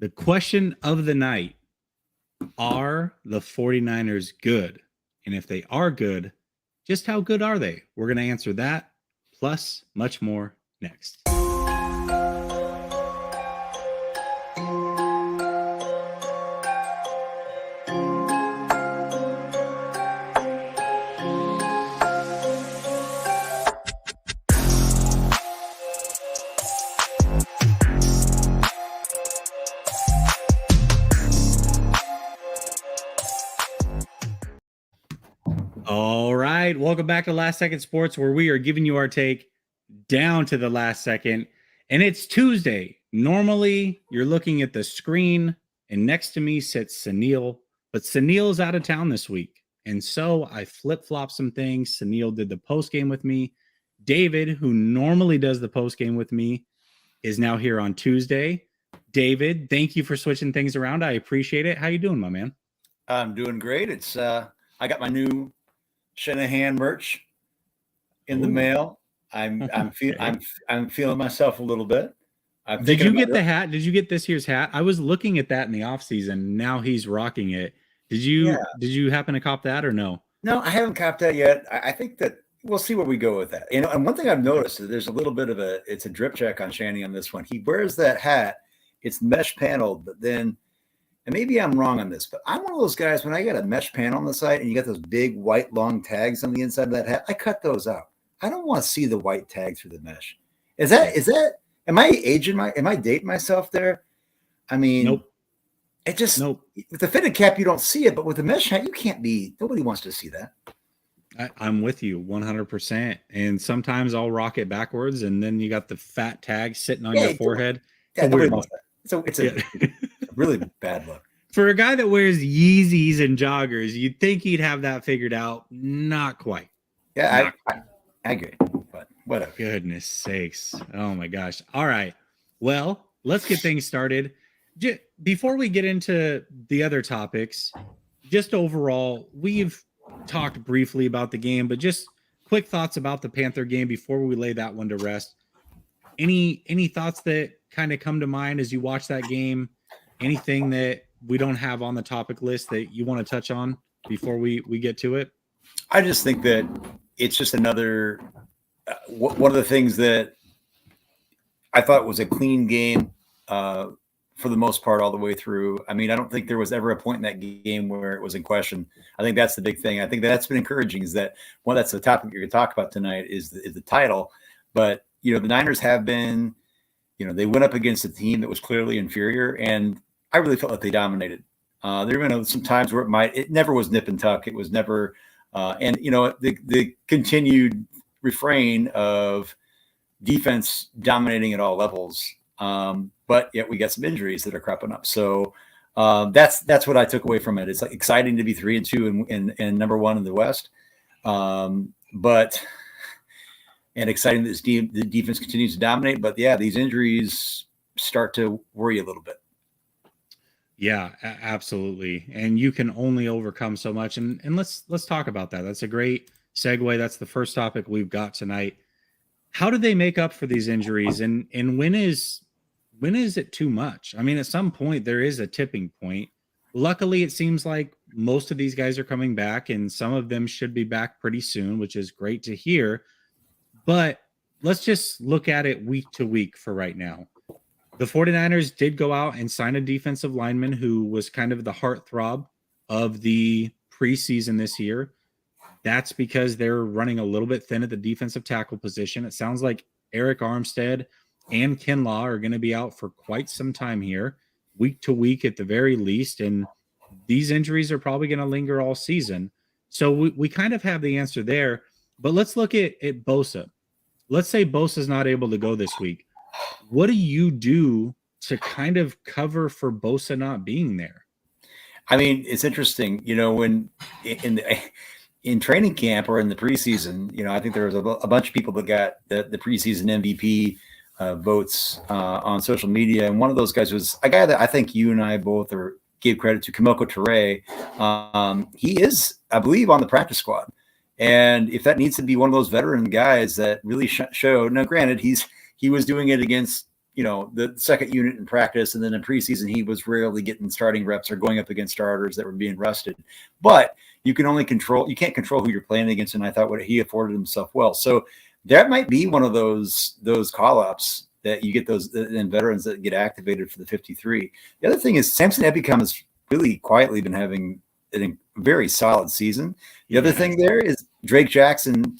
The question of the night, are the 49ers good? And if they are good, just how good are they? We're going to answer that, plus much more next. All right, welcome back to Last Second Sports, where we are giving you our take down to the last second. And it's Tuesday. Normally, you're looking at the screen, and next to me sits Sunil, but Sunil's out of town this week. And so I flip-flopped some things. Sunil did the post game with me. David, who normally does the post game with me, is now here on Tuesday. David, thank you for switching things around. I appreciate it. How you doing, my man? I'm doing great. It's I got my new Shanahan merch in the mail. I'm feeling myself a little bit. Did you get the hat? Did you get this year's hat? I was looking at that in the off season. Now he's rocking it. Did you happen to cop that or no? No, I haven't copped that yet. I think that we'll see where we go with that. And one thing I've noticed is there's a little bit of it's a drip check on Shanny on this one. He wears that hat. It's mesh paneled, but then, and maybe I'm wrong on this, but I'm one of those guys, when I get a mesh panel on the side and you got those big white long tags on the inside of that hat, I cut those out. I don't want to see the white tag through the mesh. Am I dating myself there? I mean, nope. With the fitted cap, you don't see it, but with the mesh hat, nobody wants to see that. I'm with you 100%. And sometimes I'll rock it backwards, and then you got the fat tag sitting on your forehead. Nobody wants that. So it's a really bad look. For a guy that wears Yeezys and joggers, you'd think he'd have that figured out. Not quite. Yeah, I agree, but whatever. Goodness sakes. Oh my gosh. All right. Well, let's get things started. Before we get into the other topics, just overall, we've talked briefly about the game, but just quick thoughts about the Panther game before we lay that one to rest. Any thoughts that kind of come to mind as you watch that game? Anything that we don't have on the topic list that you want to touch on before we get to it? I just think that it's just another one of the things that I thought was a clean game for the most part all the way through. I mean, I don't think there was ever a point in that game where it was in question. I think that's the big thing. I think that's been encouraging, is that that's the topic you're going to talk about tonight is the title. But, the Niners have been, they went up against a team that was clearly inferior, and I really felt like they dominated. There have been some times where it never was nip and tuck. It was never, the continued refrain of defense dominating at all levels. But yet we got some injuries that are cropping up. So that's what I took away from it. It's like exciting to be 3-2 and number one in the West. And exciting that the defense continues to dominate. But yeah, these injuries start to worry a little bit. Yeah, absolutely. And you can only overcome so much. And let's talk about that. That's a great segue. That's the first topic we've got tonight. How do they make up for these injuries? And when is it too much? I mean, at some point there is a tipping point. Luckily, it seems like most of these guys are coming back, and some of them should be back pretty soon, which is great to hear. But let's just look at it week to week for right now. The 49ers did go out and sign a defensive lineman who was kind of the heartthrob of the preseason this year. That's because they're running a little bit thin at the defensive tackle position. It sounds like Eric Armstead and Kinlaw are going to be out for quite some time here, week to week at the very least. And these injuries are probably going to linger all season. So we kind of have the answer there. But let's look at Bosa. Let's say Bosa's not able to go this week. What do you do to kind of cover for Bosa not being there? I mean, it's interesting, when in training camp or in the preseason, I think there was a bunch of people that got the preseason MVP votes on social media. And one of those guys was a guy that I think you and I both gave credit to, Kamoko Toure. He is, I believe, on the practice squad. And if that needs to be one of those veteran guys that really showed, now granted, he was doing it against, the second unit in practice, and then in preseason he was rarely getting starting reps or going up against starters that were being rested. But you can't control who you're playing against, and I thought what he afforded himself well. So that might be one of those call-ups that you get those veterans that get activated for the 53. The other thing is Samson Ebicom has really quietly been having a very solid season. The other thing there is Drake Jackson,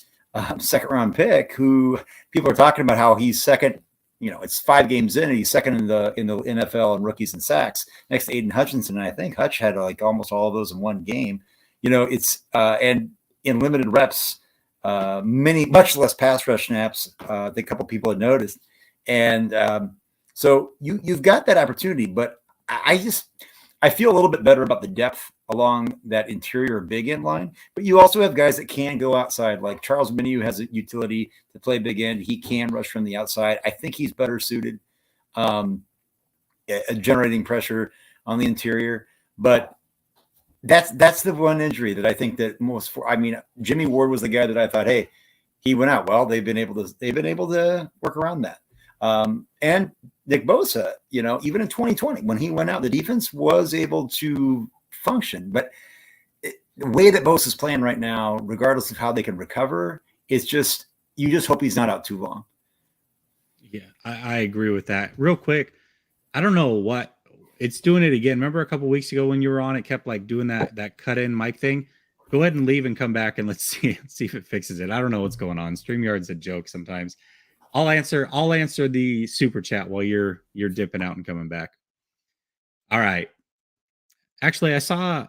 second round pick, who people are talking about how he's second. It's 5 games in, and he's second in the NFL in rookies and sacks, next to Aiden Hutchinson. And I think Hutch had like almost all of those in one game. It's and in limited reps, much less pass rush snaps. I think a couple people had noticed, and so you've got that opportunity. But I feel a little bit better about the depth along that interior big end line. But you also have guys that can go outside, like Charles Minu has a utility to play big end. He can rush from the outside. I think he's better suited, generating pressure on the interior. But that's the one injury that I think that Jimmy Ward was the guy that I thought, hey, he went out. Well, they've been able to work around that. And Nick Bosa, even in 2020, when he went out, the defense was able to function. But the way that Bosa's playing right now, regardless of how they can recover, it's just, you just hope he's not out too long. Yeah, I agree with that. Real quick, I don't know what it's doing it again. Remember a couple of weeks ago when you were on, it kept like doing that cut in mic thing. Go ahead and leave and come back and let's see if it fixes it. I don't know what's going on. StreamYard's a joke sometimes. I'll answer the super chat while you're dipping out and coming back. All right. Actually, I saw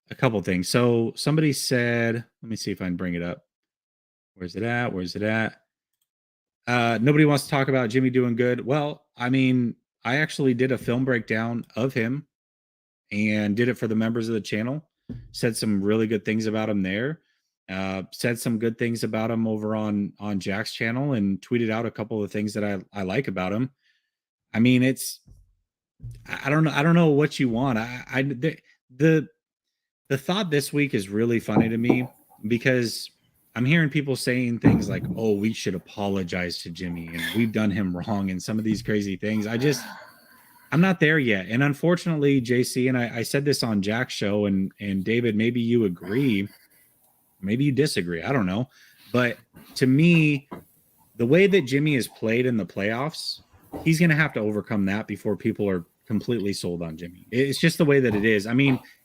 a couple things. So somebody said, let me see if I can bring it up. Where's it at? Nobody wants to talk about Jimmy doing good. Well, I actually did a film breakdown of him and did it for the members of the channel. Said some really good things about him there. Said some good things about him over on Jack's channel and tweeted out a couple of things that I like about him. I don't know what you want. The thought this week is really funny to me because I'm hearing people saying things like, oh, we should apologize to Jimmy and we've done him wrong and some of these crazy things. I'm not there yet. And unfortunately, JC, and I said this on Jack's show, and David, maybe you agree, maybe you disagree. I don't know. But to me, the way that Jimmy has played in the playoffs, he's going to have to overcome that before people are completely sold on Jimmy. It's just the way that it is.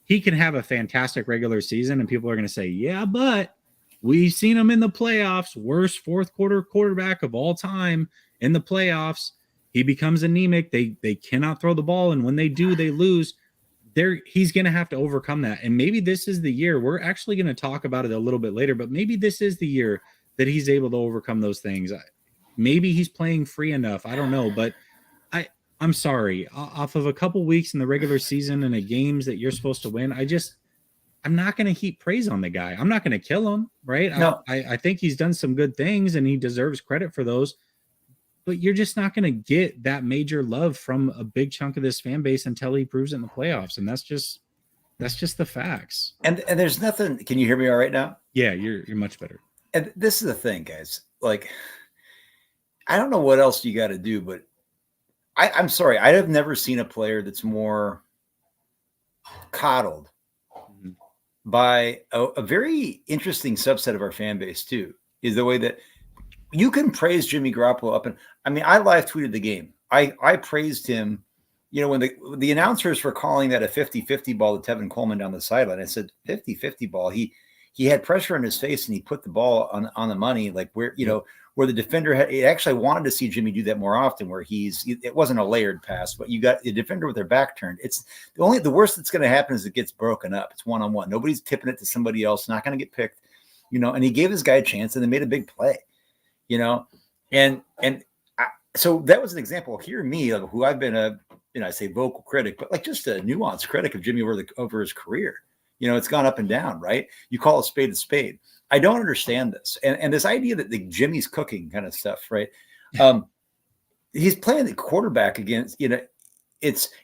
He can have a fantastic regular season and people are going to say, yeah, but we've seen him in the playoffs, worst fourth quarter quarterback of all time in the playoffs. He becomes anemic. They cannot throw the ball. And when they do, they lose. He's going to have to overcome that. And maybe this is the year. We're actually going to talk about it a little bit later, but maybe this is the year that he's able to overcome those things. Maybe he's playing free enough. I don't know, but I'm sorry. Off of a couple weeks in the regular season and the games that you're supposed to win, I'm not going to heap praise on the guy. I'm not going to kill him, right? No. I think he's done some good things and he deserves credit for those. But you're just not going to get that major love from a big chunk of this fan base until he proves it in the playoffs. And that's just the facts. And there's nothing. Can you hear me all right now? Yeah, you're much better. And this is the thing, guys. Like, I don't know what else you got to do, but I'm sorry. I have never seen a player that's more coddled by a very interesting subset of our fan base too, is the way that you can praise Jimmy Garoppolo up. And I live tweeted the game. I praised him, when the announcers were calling that a 50-50 ball to Tevin Coleman down the sideline. I said 50-50 ball. He had pressure in his face and he put the ball on the money, like where the defender actually wanted to see Jimmy do that more often, where it wasn't a layered pass, but you got the defender with their back turned. It's the worst that's going to happen is it gets broken up. It's one-on-one. Nobody's tipping it to somebody else. Not going to get picked, and he gave this guy a chance and they made a big play. So that was an example. Hear me, who I've been I say vocal critic, but like just a nuanced critic of Jimmy over his career. It's gone up and down, right? You call a spade. I don't understand this. And this idea that the Jimmy's cooking kind of stuff, right? He's playing the quarterback against, and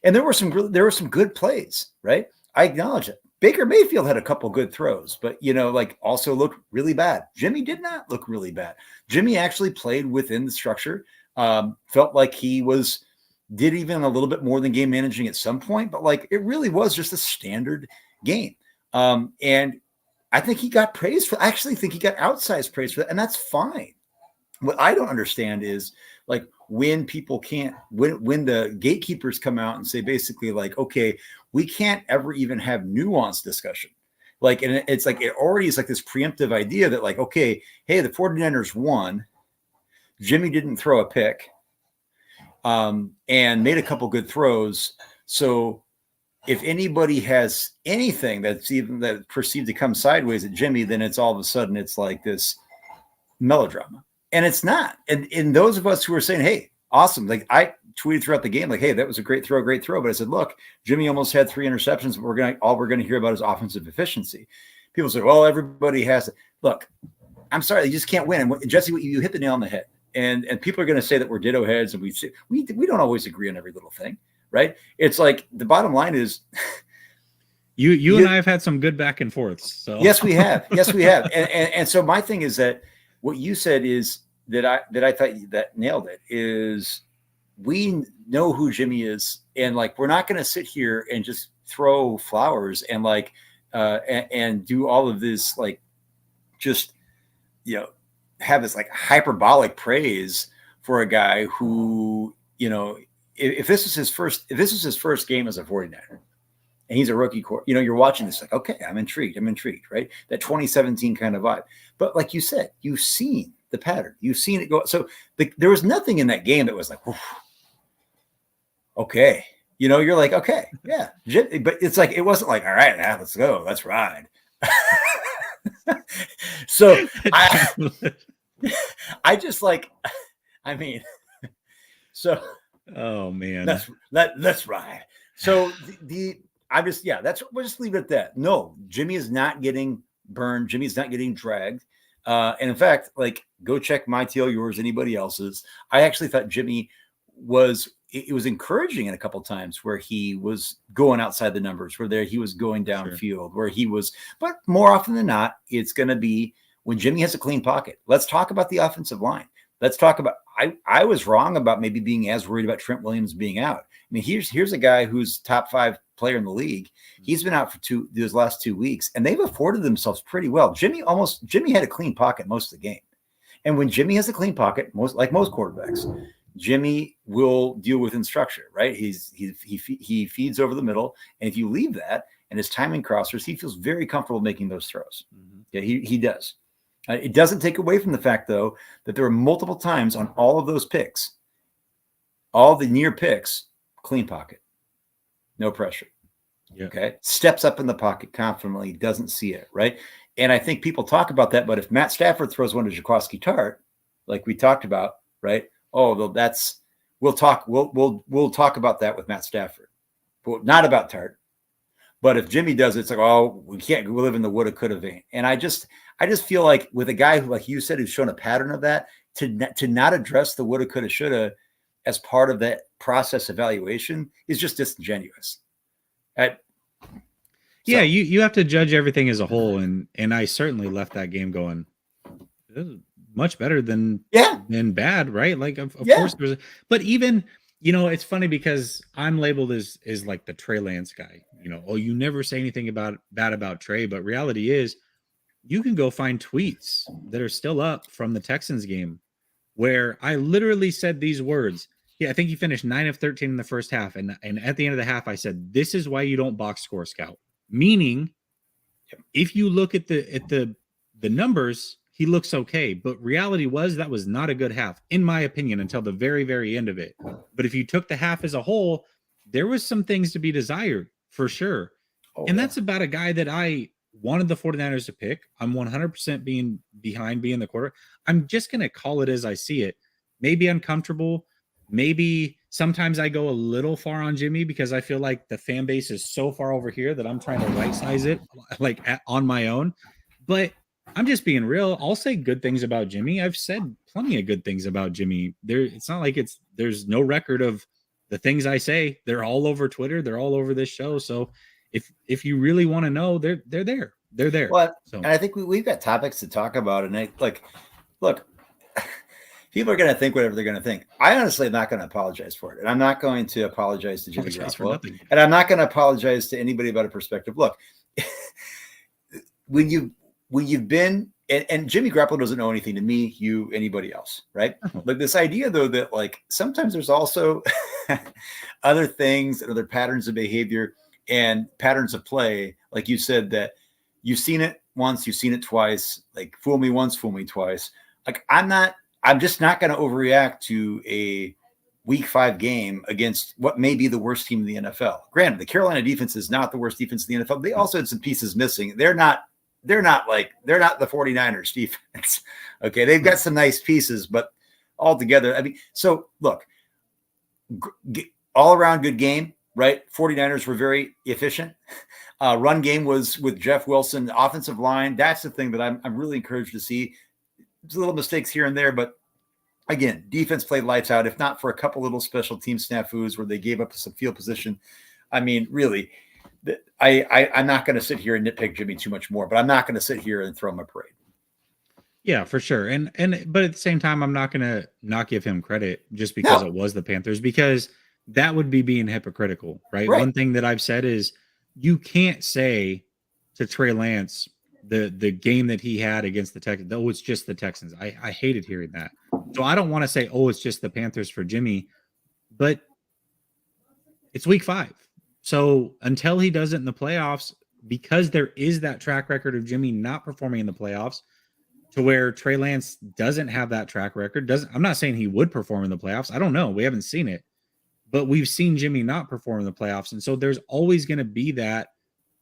there were some good plays, right? I acknowledge it. Baker Mayfield had a couple good throws, but also looked really bad. Jimmy did not look really bad. Jimmy actually played within the structure Felt like he did even a little bit more than game managing at some point, but like it really was just a standard game. And I think he got praise for. I actually think he got outsized praise for that, and that's fine. What I don't understand is like when people can't, when the gatekeepers come out and say basically like, okay, we can't ever even have nuanced discussion. Like, and it's like, it already is like this preemptive idea that like, okay, hey, the 49ers won. Jimmy didn't throw a pick and made a couple good throws. So if anybody has anything that's even that perceived to come sideways at Jimmy, then it's all of a sudden it's like this melodrama. And it's not. And those of us who are saying, hey, awesome. Like I tweeted throughout the game, like, hey, that was a great throw. But I said, look, Jimmy almost had 3 interceptions. All we're going to hear about is offensive efficiency. People say, well, everybody has it. Look, I'm sorry, you just can't win. And Jesse, you hit the nail on the head. And people are going to say that we're ditto heads and we don't always agree on every little thing, right? It's like the bottom line is you and I have had some good back and forths. So yes, we have. And so my thing is that what you said is that I thought that nailed it is we know who Jimmy is, and like we're not going to sit here and just throw flowers and like and do all of this like just have this like hyperbolic praise for a guy who if this is his first game as a 49er and he's a rookie you're watching this like, okay, I'm intrigued, right? That 2017 kind of vibe. But like you said, you've seen the pattern, you've seen it go. So there was nothing in that game that was like, okay, you're like, okay, yeah. But it's like, it wasn't like, all right, now let's go, let's ride. So I just like, I mean, so, oh man, let's ride. So we'll just leave it at that. No, Jimmy is not getting burned. Jimmy's not getting dragged. And in fact, like, go check my TL, yours, anybody else's. I actually thought Jimmy it was encouraging in a couple of times where he was going outside the numbers, he was going downfield, sure. But more often than not, it's going to be when Jimmy has a clean pocket. Let's talk about the offensive line. Let's talk about, I was wrong about maybe being as worried about Trent Williams being out. I mean, here's a guy who's top 5 player in the league. He's been out for those last 2 weeks, and they've afforded themselves pretty well. Jimmy had a clean pocket most of the game. And when Jimmy has a clean pocket, like most quarterbacks, Jimmy will deal with structure, right? He feeds over the middle. And if you leave that and his timing crossers, he feels very comfortable making those throws. Mm-hmm. Yeah, he does. It doesn't take away from the fact, though, that there were multiple times on all of those picks, all the near picks, clean pocket, no pressure. Yeah. Okay. Steps up in the pocket confidently, doesn't see it, right? And I think people talk about that, but if Matt Stafford throws one to Jaquiski Tartt, like we talked about, right? Oh, well, we'll talk about that with Matt Stafford, but not about Tartt. But if Jimmy does it, it's like, oh, we live in the woulda, coulda vein. And I just feel like with a guy who, like you said, who's shown a pattern of that, to not address the woulda, coulda, shoulda as part of that process evaluation is just disingenuous. Yeah, you have to judge everything as a whole, and I certainly left that game going, this is much better than bad, right? Like of course there's, but even it's funny because I'm labeled as like the Trey Lance guy. Oh, you never say anything bad about Trey, but reality is, you can go find tweets that are still up from the Texans game where I literally said these words. Yeah, I think he finished 9 of 13 in the first half, and at the end of the half, I said, "This is why you don't box score scout." Meaning, if you look at the numbers, he looks okay, but reality was that was not a good half, in my opinion, until the very, very end of it. But if you took the half as a whole, there was some things to be desired for sure. And that's about a guy that I wanted the 49ers to pick. I'm 100% being behind being the quarterback. I'm just going to call it as I see it. Maybe uncomfortable. Maybe sometimes I go a little far on Jimmy because I feel like the fan base is so far over here that I'm trying to right size it on my own. But I'm just being real. I'll say good things about Jimmy. I've said plenty of good things about Jimmy. It's not like there's no record of the things I say. They're all over Twitter. They're all over this show. So if you really want to know, they're there. They're there. Well, and I think we've got topics to talk about. And look, People are going to think whatever they're going to think. I honestly am not going to apologize for it. And I'm not going to apologize to Jimmy Garoppolo. And I'm not going to apologize to anybody about a perspective. Look, when you've been, and Jimmy Garoppolo doesn't know anything to me, you, anybody else, right? But this idea, though, that like sometimes there's also other things and other patterns of behavior and patterns of play, like you said, that you've seen it once, you've seen it twice, like fool me once, fool me twice. Like I'm just not going to overreact to a week 5 game against what may be the worst team in the NFL. Granted, the Carolina defense is not the worst defense in the NFL. They also had some pieces missing. They're not the 49ers defense. Okay. They've got some nice pieces, but altogether, I mean, so look, all around good game, right? 49ers were very efficient. Run game was with Jeff Wilson, offensive line. That's the thing that I'm really encouraged to see. There's little mistakes here and there, but again, defense played lights out, if not for a couple little special team snafus where they gave up some field position. I mean, really, I'm not going to sit here and nitpick Jimmy too much more, but I'm not going to sit here and throw him a parade. Yeah, for sure. But at the same time, I'm not going to not give him credit just because it was the Panthers, because that would be being hypocritical, right? One thing that I've said is you can't say to Trey Lance, the game that he had against the Texans, oh, it's just the Texans. I hated hearing that. So I don't want to say, oh, it's just the Panthers for Jimmy, but it's week 5. So until he does it in the playoffs, because there is that track record of Jimmy not performing in the playoffs, to where Trey Lance doesn't have that track record. I'm not saying he would perform in the playoffs. I don't know. We haven't seen it, but we've seen Jimmy not perform in the playoffs. And so there's always going to be that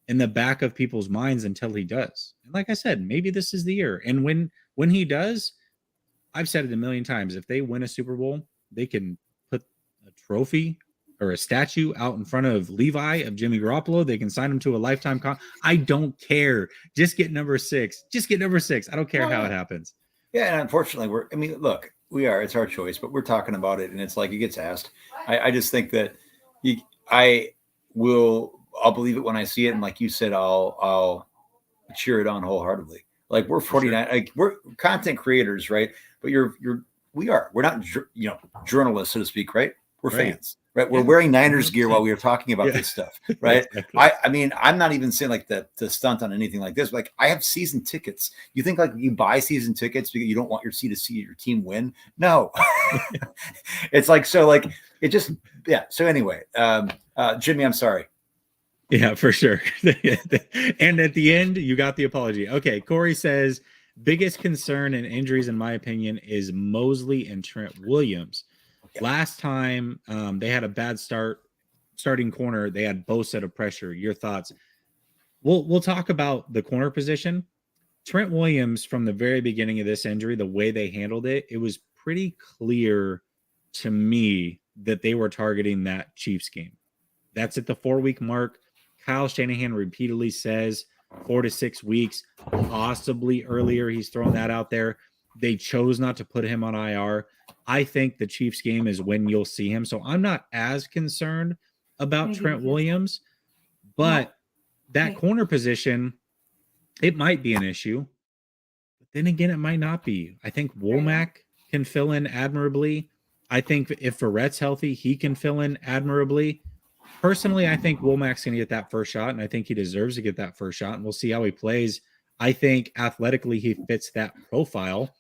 in the back of people's minds until he does. And like I said, maybe this is the year. And when he does, I've said it a million times, if they win a Super Bowl, they can put a trophy or a statue out in front of Levi of Jimmy Garoppolo. They can sign him to a lifetime I don't care. Just get number 6. Just get number 6. I don't care how it happens. Yeah, and unfortunately, look, it's our choice, but we're talking about it, and it's like it gets asked. I just think that I'll believe it when I see it, and like you said, I'll cheer it on wholeheartedly. Like we're 49, like we're content creators, right? But we're not journalists, so to speak, right? We're fans, right? We're wearing Niners gear while we were talking about this stuff, right? Exactly. I mean, I'm not even saying like the stunt on anything like this. Like I have season tickets. You think like you buy season tickets because you don't want to see your team win? No, it's like, so like it just, yeah. So anyway, Jimmy, I'm sorry. Yeah, for sure. And at the end, you got the apology. Okay, Corey says, biggest concern and injuries, in my opinion, is Mosley and Trent Williams. Yeah. Last time they had a bad starting corner, they had both set of pressure. Your thoughts? We'll talk about the corner position. Trent Williams, from the very beginning of this injury, the way they handled it, it was pretty clear to me that they were targeting that Chiefs game. That's at the 4-week mark. Kyle Shanahan repeatedly says 4 to 6 weeks, possibly earlier. He's throwing that out there. They chose not to put him on IR. I think the Chiefs game is when you'll see him. So I'm not as concerned about Trent Williams, but that corner position, it might be an issue. But then again, it might not be. I think Womack can fill in admirably. I think if Verrett's healthy, he can fill in admirably. Personally, I think Womack's going to get that first shot, and I think he deserves to get that first shot, and we'll see how he plays. I think athletically he fits that profile.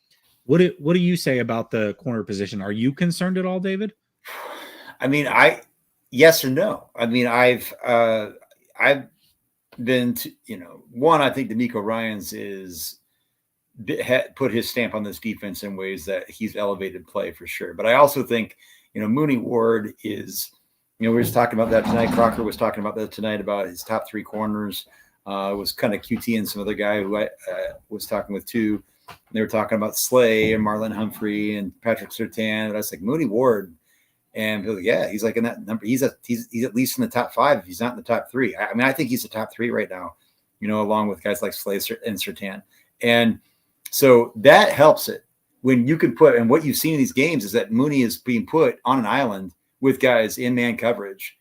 What do you say about the corner position? Are you concerned at all, David? I mean, yes or no. I mean, I've been to, I think D'Amico Ryans put his stamp on this defense in ways that he's elevated play for sure. But I also think, Mooney Ward is, we were just talking about that tonight. Crocker was talking about that tonight about his top 3 corners. It was kind of QT and some other guy who I was talking with too. They were talking about Slay and Marlon Humphrey and Patrick Surtain. But I was like, Mooney Ward. And like, yeah, he's like in that number. He's at least in the top 5 if he's not in the top 3. I mean, I think he's the top 3 right now, along with guys like Slay and Surtain. And so that helps it when you can put, and what you've seen in these games is that Mooney is being put on an island with guys in man coverage,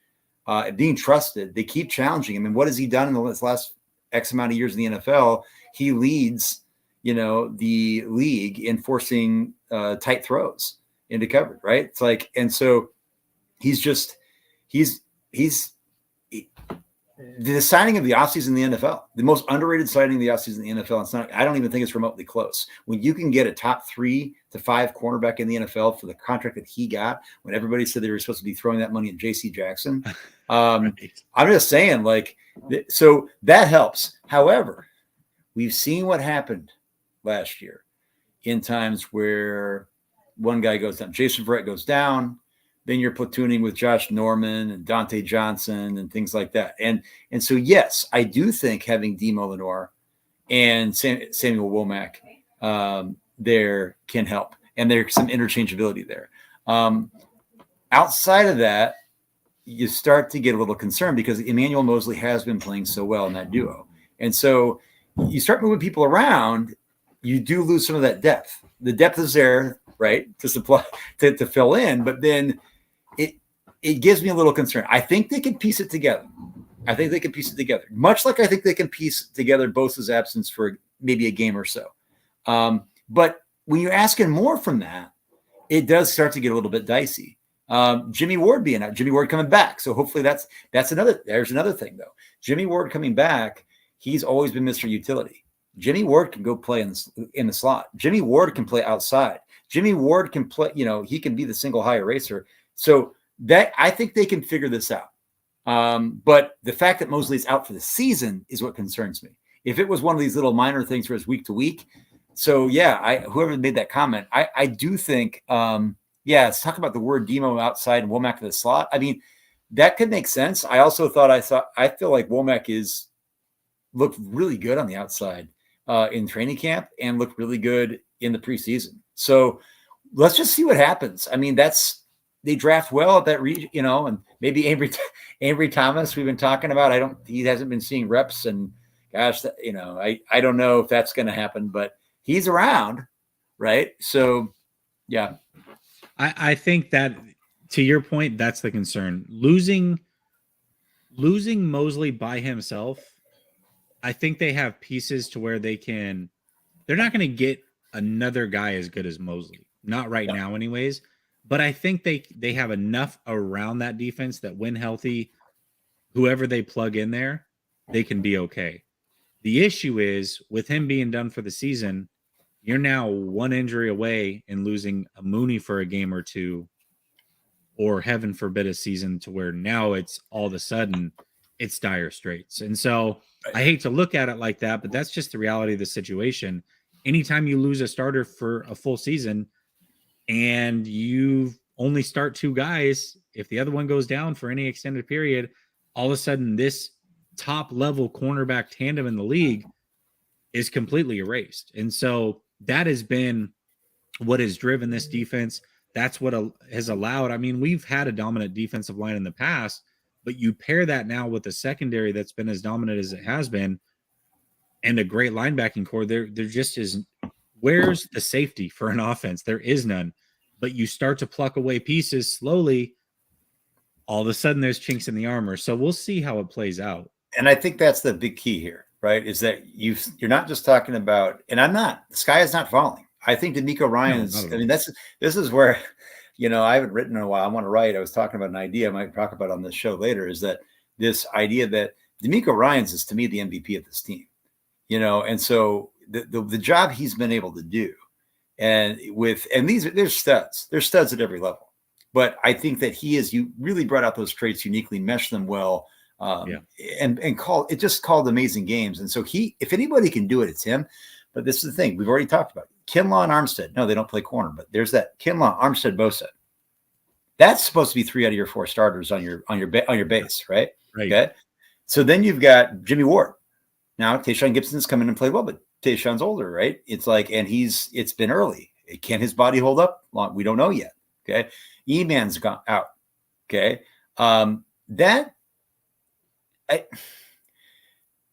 being trusted. They keep challenging him. And what has he done in the last X amount of years in the NFL? He leads the league in forcing tight throws into coverage, right? It's like, and so he's the signing of the offseason in the NFL, the most underrated signing of the offseason in the NFL. It's not, I don't even think it's remotely close. When you can get a top 3 to 5 cornerback in the NFL for the contract that he got, when everybody said they were supposed to be throwing that money at JC Jackson, right. I'm just saying, like, so that helps. However, we've seen what happened last year in times where one guy goes down, Jason Verrett goes down, then you're platooning with Josh Norman and Dante Johnson and things like that. And so, yes, I do think having Demo Lenore and Samuel Womack there can help. And there's some interchangeability there. Outside of that, you start to get a little concerned because Emmanuel Mosley has been playing so well in that duo. And so you start moving people around, you do lose some of that depth. The depth is there, right, to supply, to fill in, but then it gives me a little concern. I think they can piece it together. Much like I think they can piece together Bosa's absence for maybe a game or so. But when you're asking more from that, it does start to get a little bit dicey. Jimmy Ward being out, Jimmy Ward coming back. So hopefully there's another thing though. Jimmy Ward coming back, he's always been Mr. Utility. Jimmy Ward can go play in the slot. Jimmy Ward can play outside. Jimmy Ward can play, he can be the single high eraser. So that, I think they can figure this out. But the fact that Mosley's out for the season is what concerns me. If it was one of these little minor things where it's week to week. So yeah, whoever made that comment, I do think, let's talk about the word Demo outside and Womack to the slot. I mean, that could make sense. I also I feel like Womack looked really good on the outside in training camp and looked really good in the preseason. So let's just see what happens. I mean, they draft well at that region, and maybe Avery Thomas we've been talking about. He hasn't been seeing reps, and gosh, I don't know if that's going to happen, but he's around, right? So, yeah. I think that, to your point, that's the concern. Losing Mosley by himself, I think they have pieces to where they're not going to get another guy as good as Mosley. Not right now anyways. But I think they have enough around that defense that when healthy, whoever they plug in there, they can be okay. The issue is with him being done for the season, you're now one injury away and losing a Mooney for a game or two, or heaven forbid a season, to where now it's all of a sudden it's dire straits. And so I hate to look at it like that, but that's just the reality of the situation. Anytime you lose a starter for a full season and you only start 2 guys, if the other one goes down for any extended period, all of a sudden this top level cornerback tandem in the league is completely erased. And so that has been what has driven this defense. That's what has allowed. I mean, we've had a dominant defensive line in the past, but you pair that now with a secondary that's been as dominant as it has been and a great linebacking core. There just isn't. Where's the safety for an offense? There is none. But you start to pluck away pieces slowly, all of a sudden there's chinks in the armor. So we'll see how it plays out. And I think that's the big key here, right? Is that you're not just talking about, and the sky is not falling. I think D'Amico Ryan's, this is where, I haven't written in a while. I want to write. I was talking about an idea I might talk about on this show later, is that this idea that D'Amico Ryan's is, to me, the MVP of this team, and so the job he's been able to do, and there's studs at every level, but I think that you really brought out those traits uniquely, meshed them well, and called amazing games. And so if anybody can do it, it's him. But this is the thing we've already talked about: Kinlaw and Armstead. No, they don't play corner, but there's that Kinlaw, Armstead, Bosa. That's supposed to be 3 out of your 4 starters on your base, right? Right. Okay. So then you've got Jimmy Ward. Now Tayshaun Gibson's come in and played well, but Tayshaun's older, right? It's like, and it's been early. Can his body hold up long? We don't know yet. Okay. E-Man's gone out. Okay.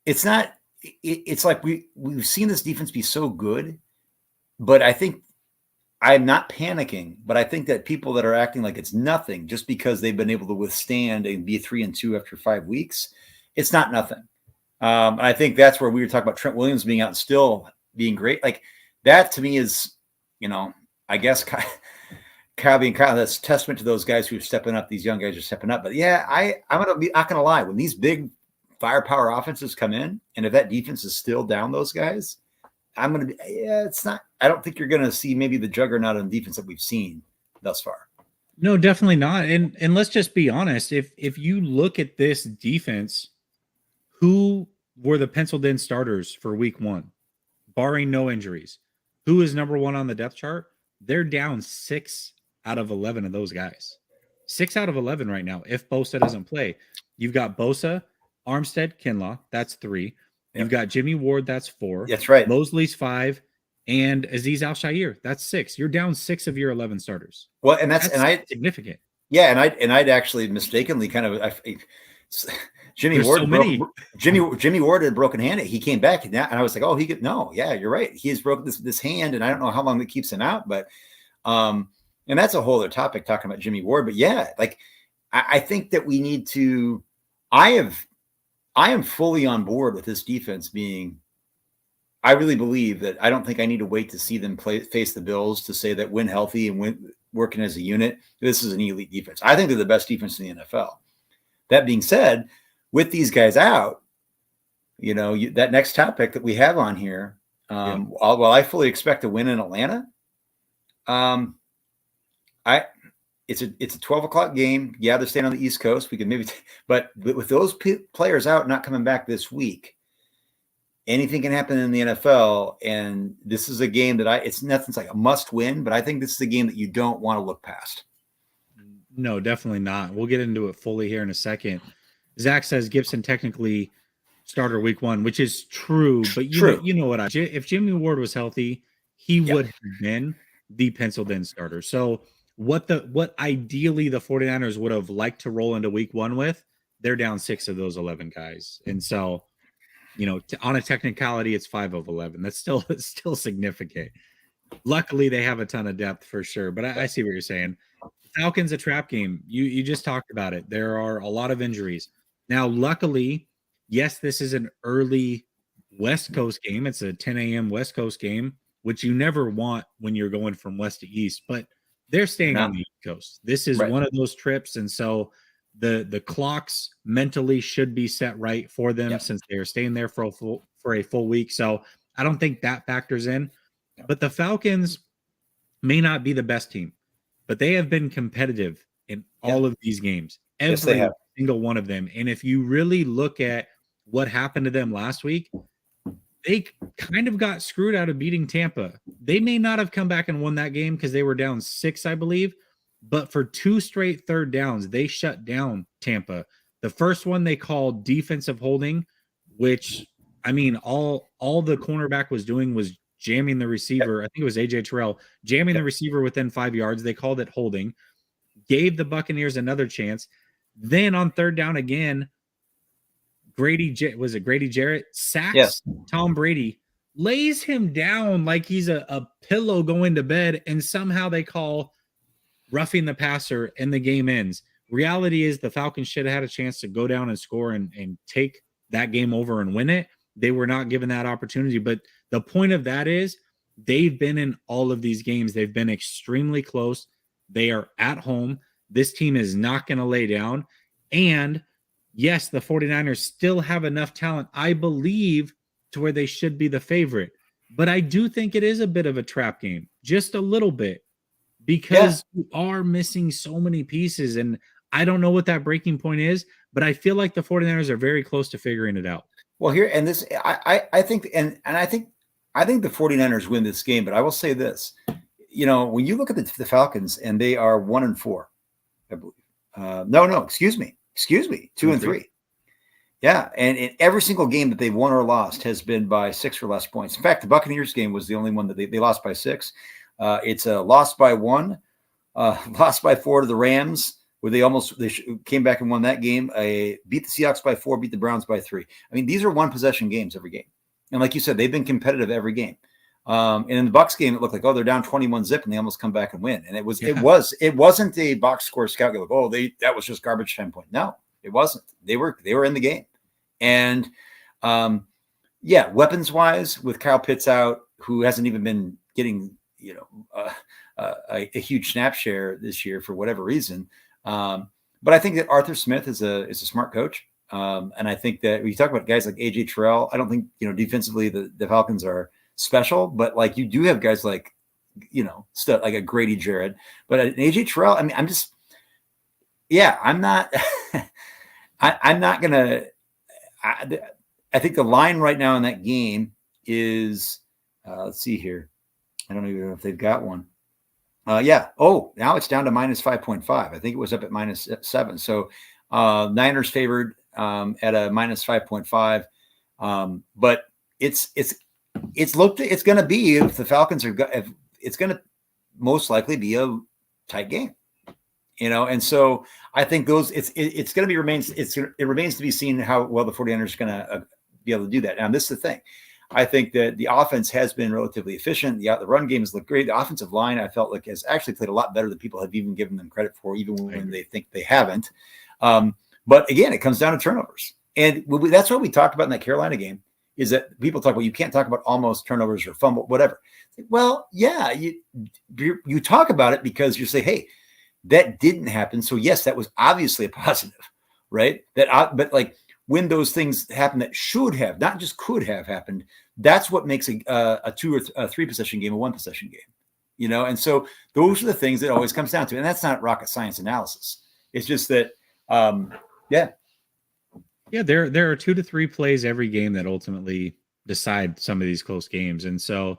It's like we've seen this defense be so good, but I think I'm not panicking, but I think that people that are acting like it's nothing just because they've been able to withstand and be 3-2 after 5 weeks, it's not nothing. And I think that's where we were talking about Trent Williams being out and still being great. Like that to me is, I guess Kyle being Kyle, that's testament to those guys who are stepping up. These young guys are stepping up. But yeah, I'm not gonna lie. When these big firepower offenses come in, and if that defense is still down those guys, it's not. I don't think you're gonna see maybe the juggernaut on defense that we've seen thus far. No, definitely not. And let's just be honest. If you look at this defense, who were the penciled in starters for week 1, barring no injuries? Who is number 1 on the depth chart? They're down 6 out of 11 of those guys. 6 out of 11 right now. If Bosa doesn't play, you've got Bosa, Armstead, Kinlaw. That's 3. Yep. You've got Jimmy Ward. That's 4. That's right. Mosley's 5. And Azeez Al-Shaair, that's 6. You're down 6 of your 11 starters. Well, and that's significant. Yeah, and I'd actually mistakenly kind of Jimmy Ward had broken hand. He came back and I was like, oh, yeah, you're right. He's broken this hand, and I don't know how long that keeps him out, but and that's a whole other topic talking about Jimmy Ward. But yeah, like I think that we need to. I am fully on board with this defense being. I really believe that I don't think I need to wait to see them face the Bills to say that when healthy and when working as a unit, this is an elite defense. I think they're the best defense in the NFL. That being said, with these guys out, that next topic that we have on here, while I fully expect to win in Atlanta, it's a 12 o'clock game. Yeah, they're staying on the East Coast. We could maybe, but with those players out, not coming back this week, anything can happen in the NFL, and this is a game that it's nothing's like a must win, but I think this is a game that you don't want to look past. No, definitely not. We'll get into it fully here in a second. Zach says Gibson technically starter week 1, which is true, but you know what? If Jimmy Ward was healthy, he would have been the penciled in starter. So what ideally the 49ers would have liked to roll into week 1 with, they're down 6 of those 11 guys. And so on a technicality, it's 5 of 11. It's still significant. Luckily, they have a ton of depth for sure. But I see what you're saying. Falcons, a trap game. You just talked about it. There are a lot of injuries. Now, luckily, yes, this is an early West Coast game. It's a 10 a.m. West Coast game, which you never want when you're going from west to east. But they're staying on the East Coast. This is one of those trips. And so the clocks mentally should be set right for them since they are staying there for a full week. So I don't think that factors in. But the Falcons may not be the best team, but they have been competitive in all of these games. Every single one of them. And if you really look at what happened to them last week, they kind of got screwed out of beating Tampa. They may not have come back and won that game because they were down 6, I believe. But for 2 straight third downs, they shut down Tampa. The first one they called defensive holding, which, I mean, all the cornerback was doing was jamming the receiver. I think it was A.J. Terrell, jamming the receiver within 5 yards. They called it holding. Gave the Buccaneers another chance. Then on third down again, Grady Jarrett sacks Tom Brady, lays him down like he's a pillow going to bed, and somehow they call roughing the passer and the game ends. Reality is the Falcons should have had a chance to go down and score and take that game over and win it. They were not given that opportunity. But the point of that is they've been in all of these games. They've been extremely close. They are at home. This team is not going to lay down. And yes, the 49ers still have enough talent, I believe, to where they should be the favorite. But I do think it is a bit of a trap game, just a little bit. Because you are missing so many pieces. And I don't know what that breaking point is, but I feel like the 49ers are very close to figuring it out. Well, here, and this, I think, and I think the 49ers win this game, but I will say this, when you look at the Falcons and they are 1-4, I believe. Excuse me, 2-3. Yeah. And in every single game that they've won or lost has been by 6 or less points. In fact, the Buccaneers game was the only one that they lost by 6. It's a loss by 1, lost by 4 to the Rams, where they came back and won that game. Beat the Seahawks by 4, beat the Browns by 3. I mean, these are 1-possession games every game. And like you said, they've been competitive every game. And in the Bucs game, it looked like, they're down 21-0 and they almost come back and win. And it wasn't a box score scout like, that was just garbage time point. No, it wasn't. They were in the game. And Yeah, weapons wise, with Kyle Pitts out, who hasn't even been getting a huge snap share this year for whatever reason. But I think that Arthur Smith is a smart coach. And I think that when you talk about guys like AJ Terrell, I don't think, defensively the Falcons are special, but like you do have guys like, stuff like a Grady Jarrett, but an AJ Terrell, I mean, I'm not, I'm not going to, I think the line right now in that game is, let's see here. I don't even know if they've got one. Yeah. Oh, now it's down to minus 5.5. I think it was up at minus 7. So Niners favored at a minus 5.5. But it's going to be, if the Falcons it's going to most likely be a tight game, and so I think it's going to be it remains to be seen how well the 49ers are going to be able to do that. Now, this is the thing. I think that the offense has been relatively efficient. The run game has looked great. The offensive line, I felt like, has actually played a lot better than people have even given them credit for, even when they think they haven't. But again, it comes down to turnovers. And that's what we talked about in that Carolina game, is that people talk about, you can't talk about almost turnovers or fumble, whatever. Well, yeah, you talk about it because you say, hey, that didn't happen. So yes, that was obviously a positive, right? But like, when those things happen that should have, not just could have happened, that's what makes a 2 or 3 possession game a 1 possession game, And so those are the things that always comes down to, and that's not rocket science analysis. It's just that, yeah. There are 2 to 3 plays every game that ultimately decide some of these close games. And so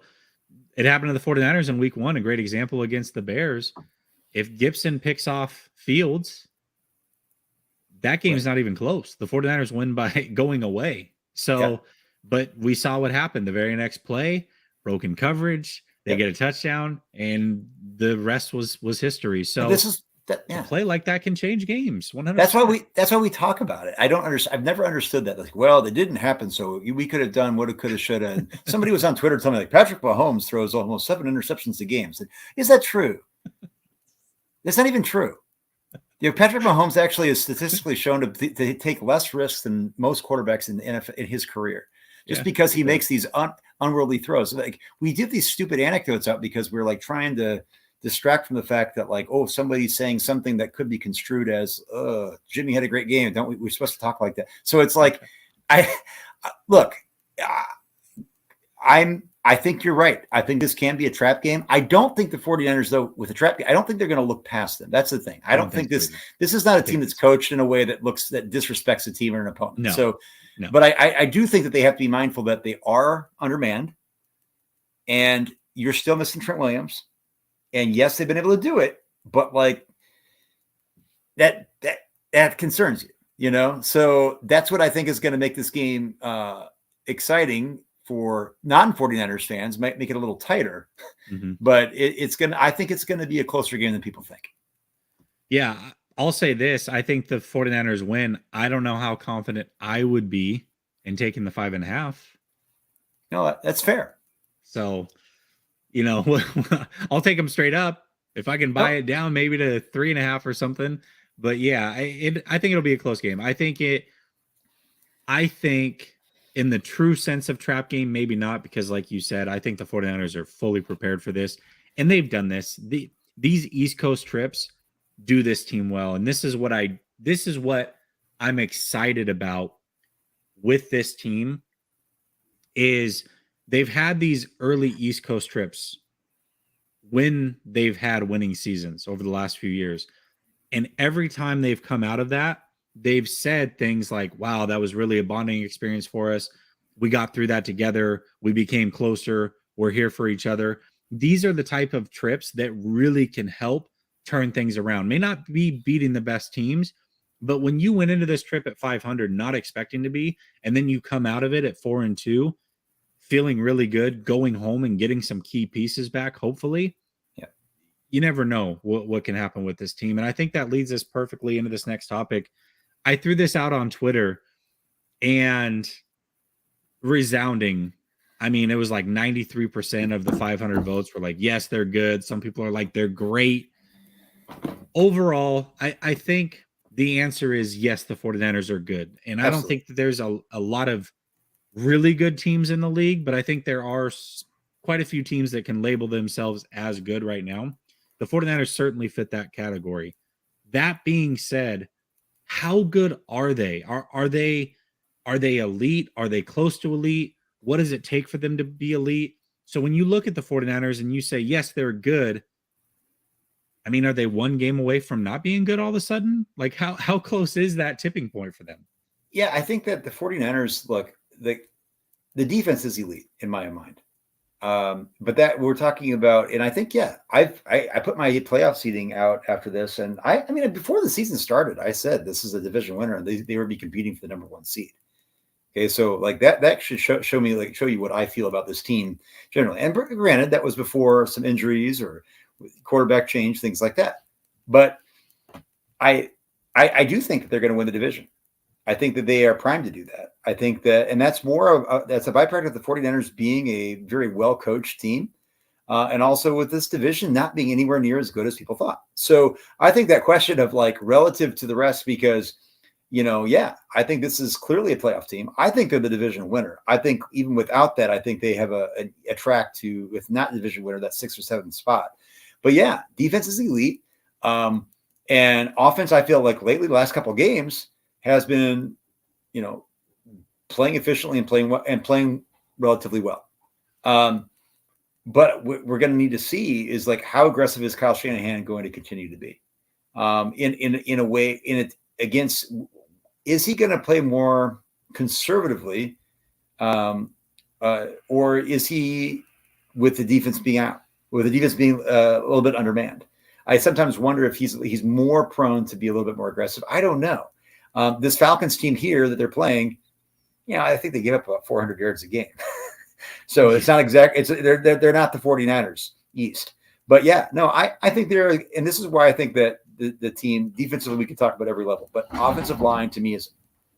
it happened to the 49ers in week 1, a great example against the Bears. If Gibson picks off Fields, that game is not even close. The 49ers win by going away. So, but we saw what happened. The very next play, broken coverage, they get a touchdown, and the rest was history. So a play like that can change games. 100%. That's why we talk about it. I don't understand. I've never understood that. Like, well, it didn't happen, so we could have done what it could have, should have. Somebody was on Twitter telling me, like, Patrick Mahomes throws almost 7 interceptions a game. Said, is that true? That's not even true. Patrick Mahomes actually is statistically shown to take less risks than most quarterbacks in the NFL in his career, just because he makes these unworldly throws. Like, we give these stupid anecdotes out because we're like trying to distract from the fact that, like, oh, somebody's saying something that could be construed as, Jimmy had a great game. Don't we? We're supposed to talk like that. So it's like, I think you're right. I think this can be a trap game. I don't think the 49ers, though, with a trap game, I don't think they're going to look past them. That's the thing. I don't think this is not a team that's coached in a way that disrespects a team or an opponent. No. But I do think that they have to be mindful that they are undermanned, and you're still missing Trent Williams. And yes, they've been able to do it, but like that concerns you, So that's what I think is going to make this game exciting for non-49ers fans. Might make it a little tighter, but I think it's going to be a closer game than people think. Yeah, I'll say this. I think the 49ers win. I don't know how confident I would be in taking the 5.5. No, that's fair. So, I'll take them straight up. If I can buy it down, maybe to 3.5 or something. But yeah, I think it'll be a close game. I think in the true sense of trap game, maybe not, because like you said, I think the 49ers are fully prepared for this, and they've done this. These East Coast trips do this team well, and this is what I'm excited about with this team is they've had these early East Coast trips when they've had winning seasons over the last few years, and every time they've come out of that, they've said things like, wow, that was really a bonding experience for us. We got through that together. We became closer. We're here for each other. These are the type of trips that really can help turn things around. May not be beating the best teams, but when you went into this trip at 500, not expecting to be, and then you come out of it at 4-2, feeling really good, going home and getting some key pieces back, hopefully, you never know what can happen with this team. And I think that leads us perfectly into this next topic. I threw this out on Twitter, and resounding. I mean, it was like 93% of the 500 votes were like, yes, they're good. Some people are like, they're great. Overall, I think the answer is yes, the 49ers are good. And I don't think that there's a lot of really good teams in the league, but I think there are quite a few teams that can label themselves as good right now. The 49ers certainly fit that category. That being said, how good are they? Are they elite? Are they close to elite? What does it take for them to be elite? So when you look at the 49ers and you say, yes, they're good, I mean, are they one game away from not being good all of a sudden? Like how close is that tipping point for them? Yeah, I think that the 49ers, look, the defense is elite in my mind. But that we're talking about, and I think, yeah, I put my playoff seeding out after this. And I mean, before the season started, I said this is a division winner and they would be competing for the number 1 seed. Okay. So like that should show you what I feel about this team generally. And granted, that was before some injuries or quarterback change, things like that. But I do think that they're going to win the division. I think that they are primed to do that. I think that, and that's more of that's a byproduct of the 49ers being a very well-coached team. And also with this division not being anywhere near as good as people thought. So I think that question of like relative to the rest, because, yeah, I think this is clearly a playoff team. I think they're the division winner. I think even without that, I think they have a track to, if not division winner, that 6th or 7th spot. But yeah, defense is elite. And offense, I feel like lately, the last couple of games has been, playing efficiently and playing relatively well. But what we're going to need to see is like, how aggressive is Kyle Shanahan going to continue to be? In a way, against, is he going to play more conservatively, or is he, with the defense being out, with the defense being a little bit undermanned? I sometimes wonder if he's more prone to be a little bit more aggressive. I don't know. This Falcons team here that they're playing, I think they give up about 400 yards a game. So it's not exact. They're not the 49ers East, but yeah, no, I think they're, and this is why I think that the team defensively, we can talk about every level, but offensive line to me has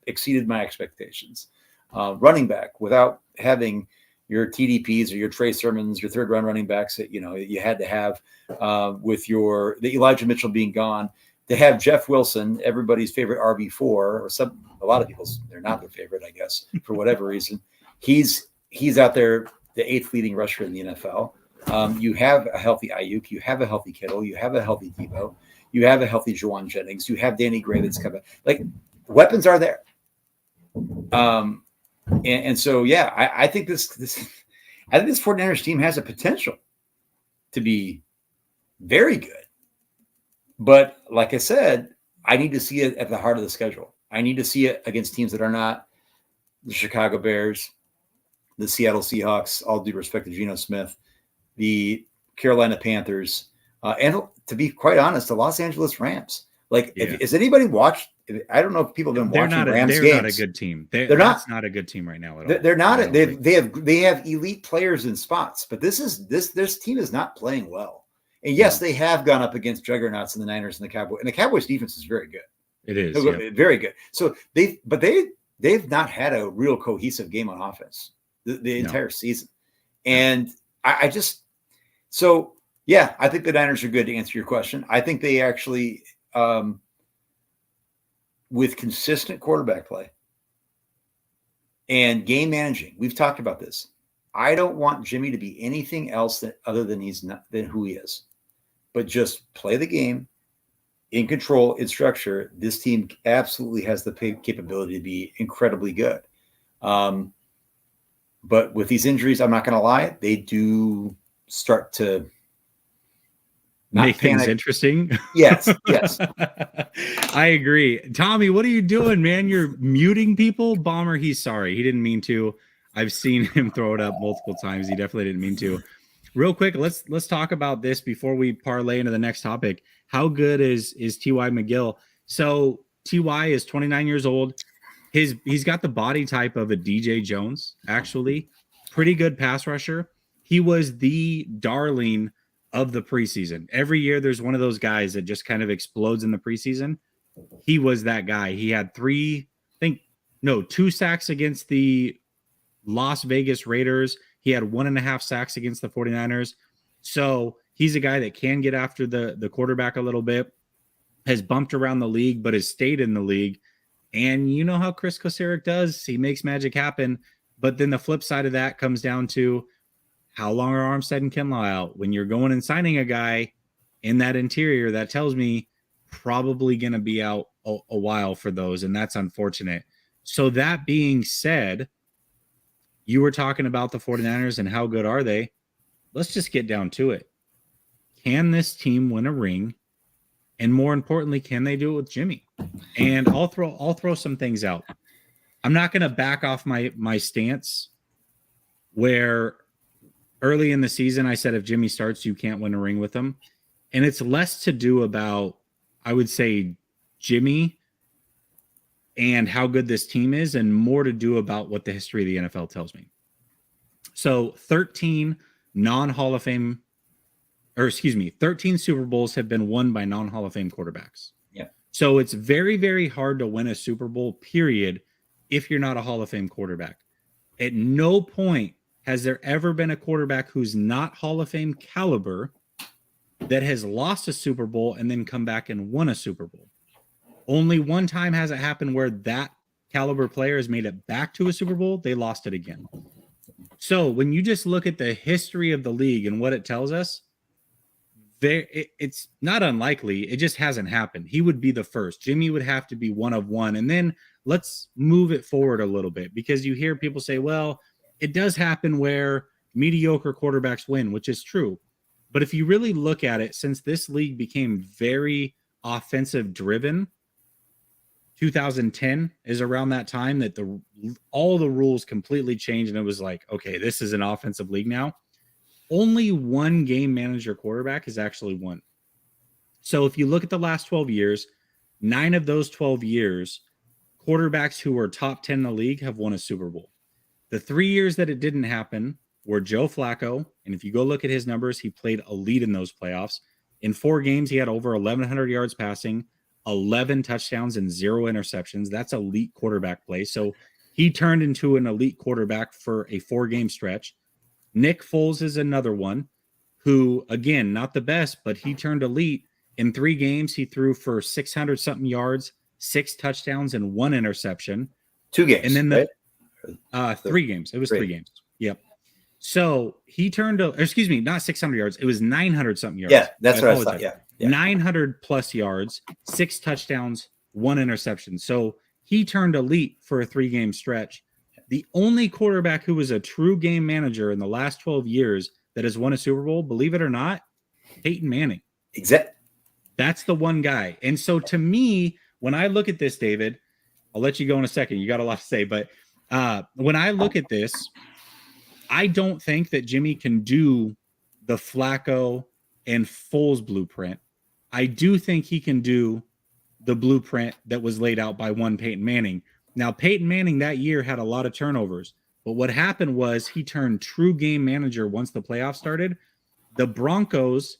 exceeded my expectations. Running back, without having your TDPs or your Trey Sermons, your third round running backs that, you had to have, with the Elijah Mitchell being gone, to have Jeff Wilson, everybody's favorite RB4, or a lot of people's, they're not their favorite, I guess, for whatever reason. He's out there, the 8th leading rusher in the NFL. You have a healthy Ayuk, you have a healthy Kittle, you have a healthy Debo, you have a healthy Juwan Jennings, you have Danny Gray that's coming. Like, weapons are there. And so, yeah, I think this 49ers team has a potential to be very good. But like I said, I need to see it at the heart of the schedule. I need to see it against teams that are not the Chicago Bears, the Seattle Seahawks, all due respect to Geno Smith, the Carolina Panthers, and to be quite honest, the Los Angeles Rams. Like, has anybody watched? I don't know if people have been watching Rams games. They're not a good team. They're not a good team right now at all. They're not. They have elite players in spots, but this team is not playing well. And yes, they have gone up against juggernauts in the Niners and the Cowboys. And the Cowboys defense is very good. It is very good. So they've not had a real cohesive game on offense the entire season. And I think the Niners are good, to answer your question. I think they actually, with consistent quarterback play and game managing, we've talked about this. I don't want Jimmy to be anything else other than who he is. But just play the game in control, in structure. This team absolutely has the capability to be incredibly good. But with these injuries, I'm not going to lie, they do start to make things interesting. Yes. I agree. Tommy, what are you doing, man? You're muting people? Bomber, he's sorry. He didn't mean to. I've seen him throw it up multiple times. He definitely didn't mean to. Real quick, let's talk about this before we parlay into the next topic. How good is T.Y. McGill? So T.Y. is 29 years old. He's got the body type of a DJ Jones, actually. Pretty good pass rusher. He was the darling of the preseason. Every year there's one of those guys that just kind of explodes in the preseason. He was that guy. He had 2 sacks against the Las Vegas Raiders. He had 1.5 sacks against the 49ers. So he's a guy that can get after the quarterback a little bit, has bumped around the league, but has stayed in the league. And you know how Chris Kosaric does. He makes magic happen. But then the flip side of that comes down to how long are Armstead and Kinlaw out? When you're going and signing a guy in that interior, that tells me probably going to be out a while for those, and that's unfortunate. So that being said, you were talking about the 49ers and how good are they? Let's just get down to it. Can this team win a ring? And more importantly, can they do it with Jimmy? And I'll throw some things out. I'm not going to back off my stance where early in the season I said if Jimmy starts, you can't win a ring with him. And it's less to do about, I would say, Jimmy and how good this team is, and more to do about what the history of the NFL tells me. So 13 non-Hall of Fame, or excuse me, 13 Super Bowls have been won by non-Hall of Fame quarterbacks. Yeah. So it's very, very hard to win a Super Bowl, period, if you're not a Hall of Fame quarterback. At no point has there ever been a quarterback who's not Hall of Fame caliber that has lost a Super Bowl and then come back and won a Super Bowl. Only one time has it happened where that caliber player has made it back to a Super Bowl. They lost it again. So when you just look at the history of the league and what it tells us, it's not unlikely. It just hasn't happened. He would be the first. Jimmy would have to be one of one. And then let's move it forward a little bit, because you hear people say, well, it does happen where mediocre quarterbacks win, which is true. But if you really look at it, since this league became very offensive driven, 2010 is around that time that all the rules completely changed, and it was like, okay, this is an offensive league now. Only one game manager quarterback has actually won. So if you look at the last 12 years, 9 of those 12 years, quarterbacks who were top 10 in the league have won a Super Bowl. The 3 years that it didn't happen were Joe Flacco, and if you go look at his numbers, he played elite in those playoffs. In 4 games, he had over 1,100 yards passing, 11 touchdowns, and 0 interceptions. That's elite quarterback play. So he turned into an elite quarterback for a 4-game stretch. Nick Foles is another one who, again, not the best, but he turned elite. In 3 games, he threw for 600-something yards, 6 touchdowns, and 1 interception. 2 games, and then right? 3 games. It was 3 games. Yep. So he turned, not 600 yards. It was 900-something yards. Yeah, that's what I thought. Yeah. 900-plus yards, 6 touchdowns, 1 interception. So he turned elite for a 3-game stretch. The only quarterback who was a true game manager in the last 12 years that has won a Super Bowl, believe it or not, Peyton Manning. Exactly. That's the one guy. And so to me, when I look at this, David, I'll let you go in a second. You got a lot to say. But when I look at this, I don't think that Jimmy can do the Flacco and Foles blueprint. I do think he can do the blueprint that was laid out by one Peyton Manning. Now, Peyton Manning that year had a lot of turnovers, but what happened was he turned true game manager once the playoffs started. The Broncos,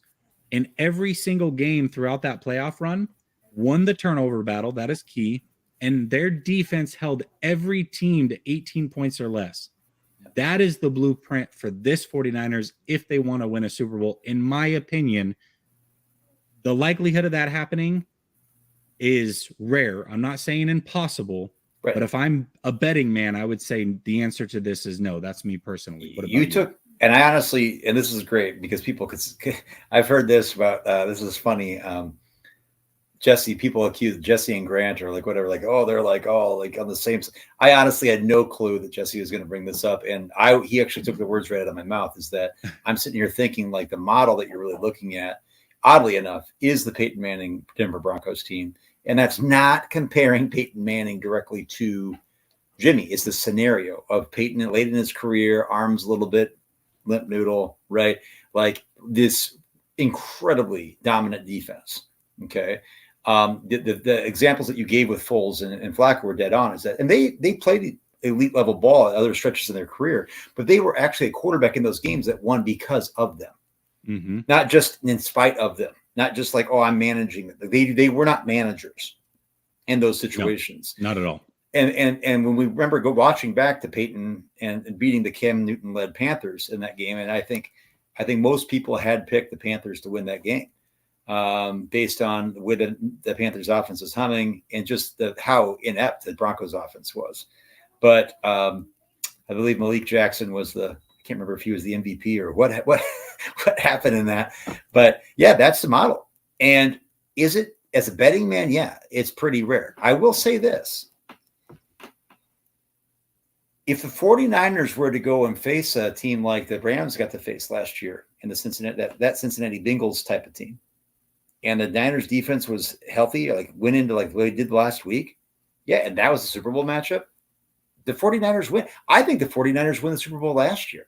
in every single game throughout that playoff run, won the turnover battle. That is key. And their defense held every team to 18 points or less. That is the blueprint for this 49ers if they want to win a Super Bowl. In my opinion, the likelihood of that happening is rare. I'm not saying impossible, right, but if I'm a betting man, I would say the answer to this is no. That's me personally. What about you? And I honestly, and this is great because people could, I've heard this about, this is funny. Jesse, people accuse Jessie and Grant or like whatever, like, oh, they're like, oh, like on the same. I honestly had no clue that Jesse was going to bring this up. And he actually took the words right out of my mouth, is that I'm sitting here thinking like the model that you're really looking at, oddly enough, is the Peyton Manning Denver Broncos team. And that's not comparing Peyton Manning directly to Jimmy. It's the scenario of Peyton late in his career, arms a little bit limp noodle, right? Like this incredibly dominant defense. Okay. The examples that you gave with Foles and Flacco were dead on, is that, and they played elite level ball at other stretches in their career, but they were actually a quarterback in those games that won because of them, not just in spite of them, not just like, oh, I'm managing them. They were not managers in those situations. No, not at all. And when we remember watching back to Peyton and beating the Cam Newton led Panthers in that game, and I think most people had picked the Panthers to win that game. Based on the way the Panthers offense is humming and just how inept the Broncos offense was. But I I believe Malik Jackson was I can't remember if he was the MVP or what happened in that. But yeah, that's the model. And is it, as a betting man? Yeah, it's pretty rare. I will say this. If the 49ers were to go and face a team like the Rams got to face last year in the that Cincinnati Bengals type of team, and the Niners defense was healthy, like went into like what they did last week, yeah, and that was the Super Bowl matchup, the 49ers win. I think the 49ers win the Super Bowl last year.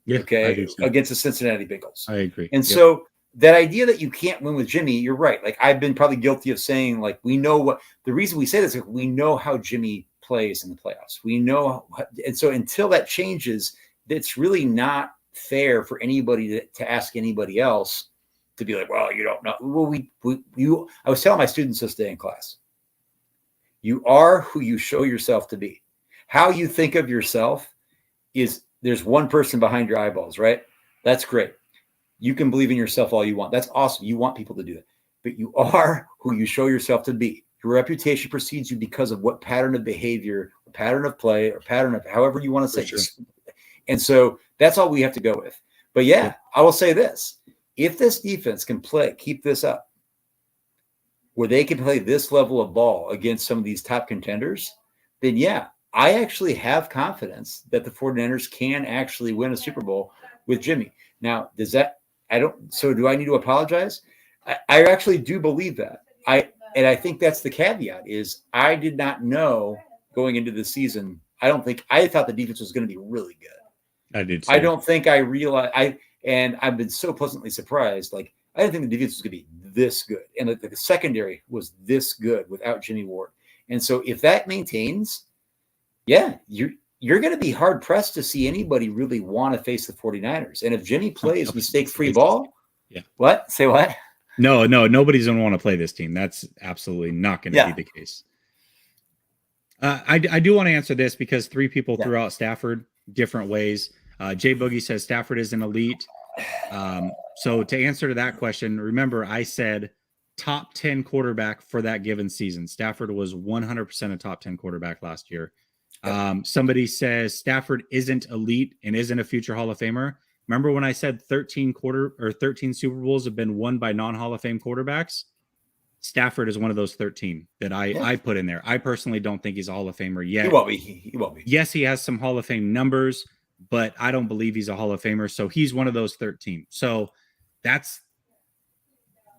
Yeah, okay, against the Cincinnati Bengals. I agree. And so that idea that you can't win with Jimmy, you're right. Like I've been probably guilty of saying, like, we know what the reason we say this is, we know how Jimmy plays in the playoffs. We know, and so until that changes, it's really not fair for anybody to ask anybody else to be like, well, you don't know. Well, I was telling my students this day in class, you are who you show yourself to be. How you think of yourself is, there's one person behind your eyeballs, right? That's great. You can believe in yourself all you want. That's awesome. You want people to do that. But you are who you show yourself to be. Your reputation precedes you because of what pattern of behavior, or pattern of play, or pattern of however you want to say it. And so that's all we have to go with. But yeah, I will say this. If this defense can keep this up, where they can play this level of ball against some of these top contenders, then yeah, I actually have confidence that the 49ers can actually win a Super Bowl with Jimmy. Now, do I need to apologize? I actually do believe that. And I think that's the caveat is I did not know going into the season. I thought the defense was going to be really good. I did too. I don't think I realized and I've been so pleasantly surprised. Like, I didn't think the defense was going to be this good. And the secondary was this good without Jimmy Ward. And so if that maintains, yeah, you're going to be hard pressed to see anybody really want to face the 49ers. And if Jimmy plays mistake-free ball, yeah. What? Say what? No, nobody's going to want to play this team. That's absolutely not going to be the case. I do want to answer this because 3 people threw out Stafford different ways. Jay Boogie says Stafford is an elite. So to answer to that question, remember I said top 10 quarterback for that given season. Stafford was 100% a top 10 quarterback last year. Somebody says Stafford isn't elite and isn't a future Hall of Famer. Remember when I said 13 Super Bowls have been won by non-Hall of Fame quarterbacks? Stafford is one of those 13 that I put in there. I personally don't think he's a Hall of Famer yet. He won't be. Yes, he has some Hall of Fame numbers, but I don't believe he's a Hall of Famer. So he's one of those 13. So that's,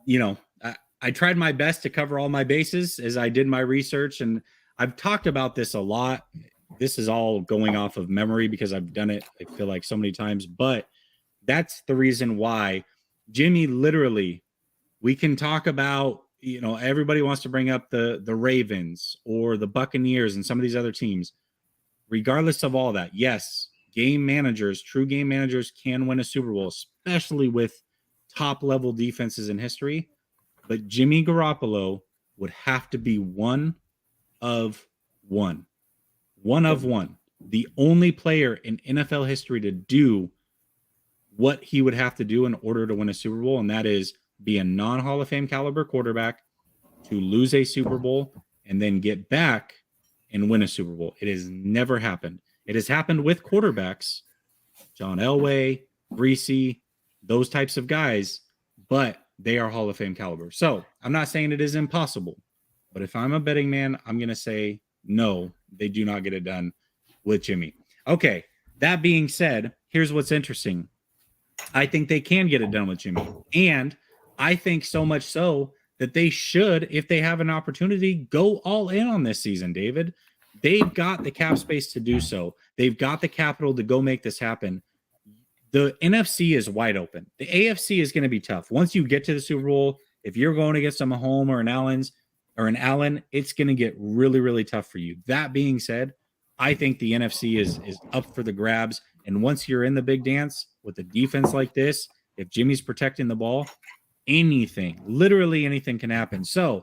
I tried my best to cover all my bases as I did my research, and I've talked about this a lot. This is all going off of memory because I've done it, I feel like, so many times, but that's the reason why Jimmy, literally, we can talk about, everybody wants to bring up the Ravens or the Buccaneers and some of these other teams. Regardless of all that, yes, true game managers can win a Super Bowl, especially with top level defenses in history. But Jimmy Garoppolo would have to be one of one. The only player in NFL history to do what he would have to do in order to win a Super Bowl, and that is be a non-Hall of Fame caliber quarterback, to lose a Super Bowl, and then get back and win a Super Bowl. It has never happened. It has happened with quarterbacks, John Elway, Greasy, those types of guys, but they are Hall of Fame caliber. So I'm not saying it is impossible, but if I'm a betting man, I'm going to say no, they do not get it done with Jimmy. Okay, that being said, here's what's interesting. I think they can get it done with Jimmy. And I think so much so that they should, if they have an opportunity, go all in on this season, David. They've got the cap space to do so. They've got the capital to go make this happen. The NFC is wide open. The AFC is going to be tough. Once you get to the Super Bowl, if you're going against a Mahomes or an Allen, it's going to get really, really tough for you. That being said, I think the NFC is up for the grabs. And once you're in the big dance with a defense like this, if Jimmy's protecting the ball, literally anything can happen. So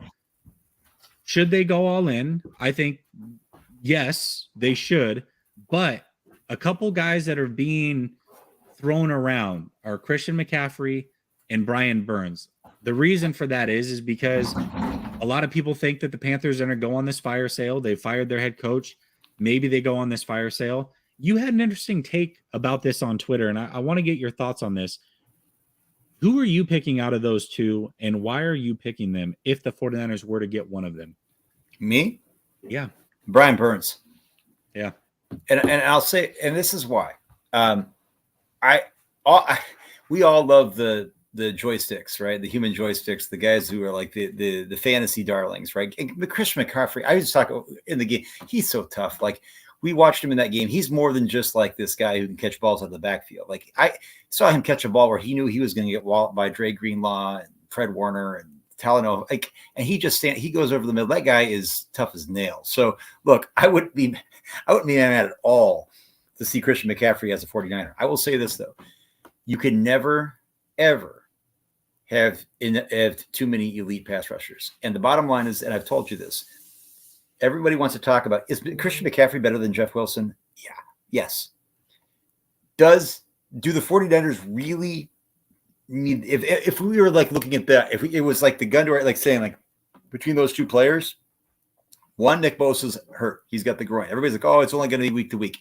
should they go all in? I think, yes, they should. But a couple guys that are being thrown around are Christian McCaffrey and Brian Burns. The reason for that is because a lot of people think that the Panthers are going to go on this fire sale. They fired their head coach. Maybe they go on this fire sale. you had an interesting take about this on Twitter, and I want to get your thoughts on this. Who are you picking out of those two, and why are you picking them if the 49ers were to get one of them? Me? Yeah. Brian Burns. Yeah. And I'll say, and this is why. We all love the joysticks, right? The human joysticks, the guys who are like the fantasy darlings, right? And Christian McCaffrey, I was talking in the game, he's so tough. Like, we watched him in that game. He's more than just like this guy who can catch balls out of the backfield. Like, I saw him catch a ball where he knew he was going to get walloped by Dre Greenlaw and Fred Warner and Talanoa. Like, and he goes over the middle. That guy is tough as nails. So look, I wouldn't be mad at all to see Christian McCaffrey as a 49er. I will say this though. You can never, ever have too many elite pass rushers. And the bottom line is, and I've told you this, everybody wants to talk about, is Christian McCaffrey better than Jeff Wilson? Yeah. Yes. Do the 49ers really need, if we were like looking at that, it was like the gun to, like saying like between those two players, one, Nick Bosa's hurt. He's got the groin. Everybody's like, oh, it's only going to be week to week.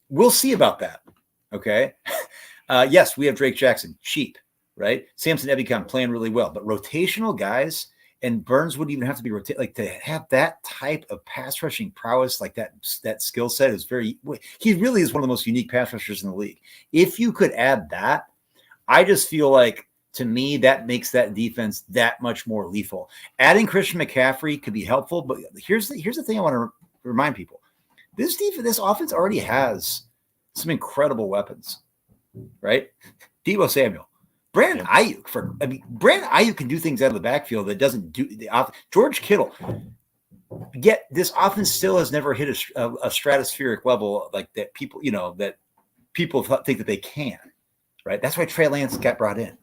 We'll see about that. Okay. Yes, we have Drake Jackson, cheap, right? Samson Ebicon playing really well, but rotational guys, and Burns wouldn't even have to be like to have that type of pass rushing prowess, like that skill set is he really is one of the most unique pass rushers in the league. If you could add that, I just feel like, to me, that makes that defense that much more lethal. Adding Christian McCaffrey could be helpful, but here's the thing I want to remind people. This offense already has some incredible weapons, right? Deebo Samuel, Brandon Ayuk. Brandon Ayuk can do things out of the backfield that doesn't do the offense. George Kittle. Yet this offense still has never hit a stratospheric level like that. People, that people think that they can, right? That's why Trey Lance got brought in.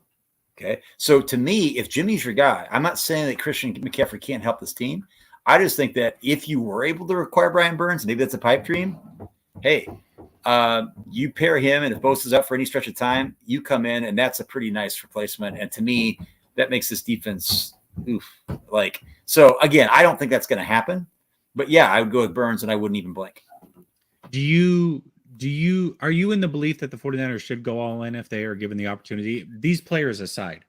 Okay, so to me, if Jimmy's your guy, I'm not saying that Christian McCaffrey can't help this team. I just think that if you were able to acquire Brian Burns, maybe that's a pipe dream. Hey, you pair him, and if Bosa's up for any stretch of time, you come in, and that's a pretty nice replacement. And to me, that makes this defense so again, I don't think that's going to happen, but yeah, I would go with Burns, and I wouldn't even blink. Are you in the belief that the 49ers should go all in if they are given the opportunity? These players aside,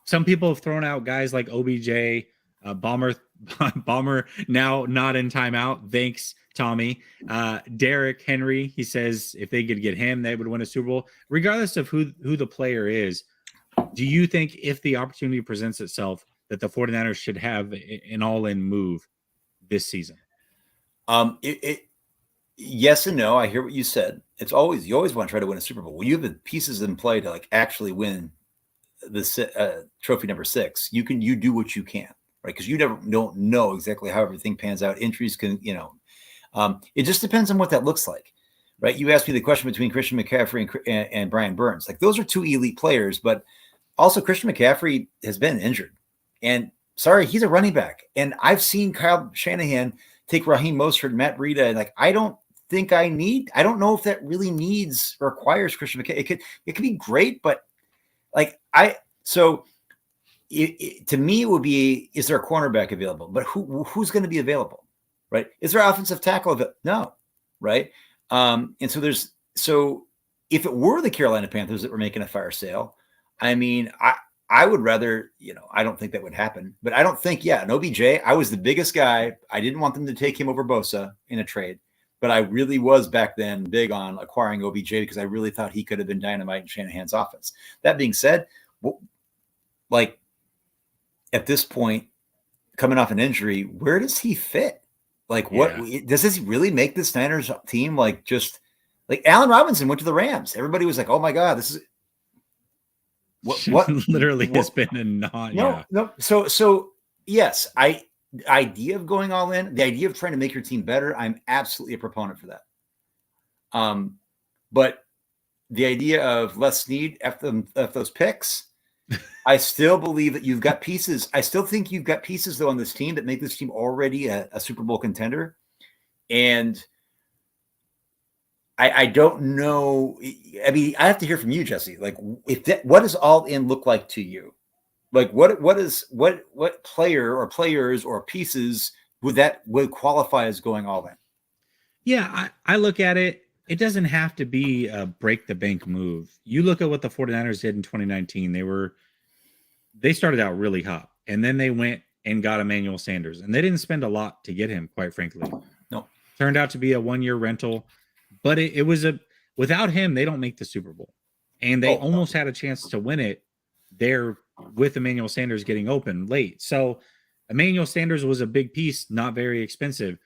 some people have thrown out guys like OBJ, Bomber now not in timeout. Thanks, Tommy. Derrick Henry, he says if they could get him, they would win a Super Bowl. Regardless of who the player is, do you think if the opportunity presents itself that the 49ers should have an all-in move this season? Yes and no. I hear what you said. You always want to try to win a Super Bowl. Well, you have the pieces in play to like actually win the trophy number 6. You do what you can, right? Because you don't know exactly how everything pans out. Injuries can, it just depends on what that looks like, right? You asked me the question between Christian McCaffrey and Brian Burns. Like, those are two elite players, but also Christian McCaffrey has been injured, and he's a running back. And I've seen Kyle Shanahan take Raheem Mostert and Matt Breida, and like, I don't know if that really requires Christian McCaffrey. It could be great, but like to me, it would be, is there a cornerback available? But who's going to be available, right? Is there offensive tackle available? No, right? And so if it were the Carolina Panthers that were making a fire sale, I mean, I would rather, I don't think that would happen, but I don't think, an OBJ, I was the biggest guy. I didn't want them to take him over Bosa in a trade, but I really was back then big on acquiring OBJ because I really thought he could have been dynamite in Shanahan's offense. That being said, like, at this point, coming off an injury, where does he fit? Like, does this really make the Niners team like just like Allen Robinson went to the Rams? Everybody was like, "Oh my God, this is what literally has been a no." So yes, the idea of going all in, the idea of trying to make your team better, I'm absolutely a proponent for that. But the idea of less need after those picks, I still believe that you've got pieces. I still think you've got pieces though on this team that make this team already a Super Bowl contender. And I don't know. I mean, I have to hear from you, Jesse. Like, what does all in look like to you? Like, what player or players or pieces would qualify as going all in? Yeah, I look at it. It doesn't have to be a break the bank move. You look at what the 49ers did in 2019. They started out really hot, and then they went and got Emmanuel Sanders, and they didn't spend a lot to get him, quite frankly. No. Turned out to be a 1-year rental, but it was without him, they don't make the Super Bowl. And they almost had a chance to win it there with Emmanuel Sanders getting open late. So Emmanuel Sanders was a big piece, not very expensive.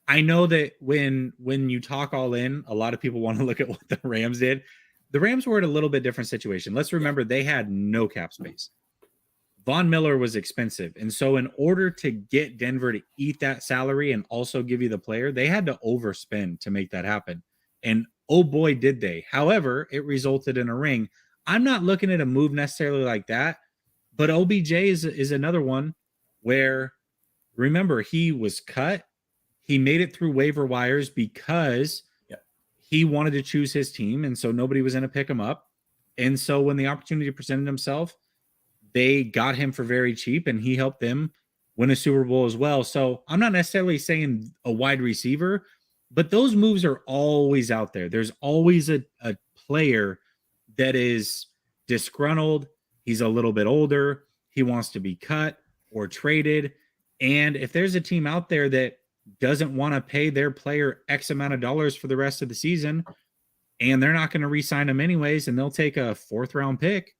I know that when you talk all in, a lot of people want to look at what the Rams did. The Rams were in a little bit different situation. Let's remember they had no cap space. Von Miller was expensive. And so in order to get Denver to eat that salary and also give you the player, they had to overspend to make that happen. And oh boy, did they. However, it resulted in a ring. I'm not looking at a move necessarily like that, but OBJ is another one where, remember, he was cut. He made it through waiver wires because he wanted to choose his team, and so nobody was going to pick him up. And so when the opportunity presented himself, they got him for very cheap, and he helped them win a Super Bowl as well. So I'm not necessarily saying a wide receiver, but those moves are always out there. There's always a player that is disgruntled. He's a little bit older. He wants to be cut or traded. And if there's a team out there that doesn't want to pay their player X amount of dollars for the rest of the season, and they're not going to re-sign him anyways, and they'll take a 4th-round pick,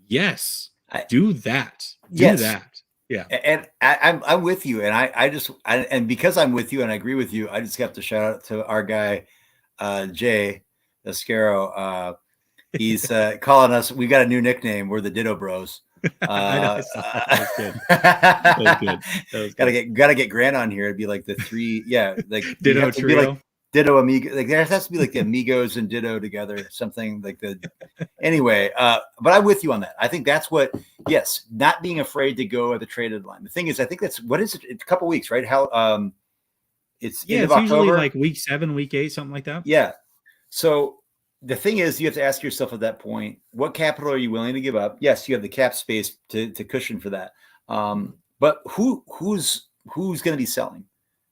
yes, do that. Do that. Yeah. And I'm with you. And and because I'm with you and I agree with you, I just have to shout out to our guy, Jay Escaro. He's calling us. We got a new nickname. We're the Ditto Bros. That was good. That was good. Gotta get Grant on here. It'd be like the 3, like Ditto trio. Like Ditto Amigo. Like there has to be like the Amigos and Ditto together, something like the. Anyway, but I'm with you on that. I think that's what. Yes, not being afraid to go at the trade deadline. The thing is, I think that's what is it? It's a couple weeks, right? How it's end of usually October, like week 7, week 8, something like that. Yeah. So the thing is, you have to ask yourself at that point, what capital are you willing to give up? Yes, you have the cap space to cushion for that. But who's going to be selling?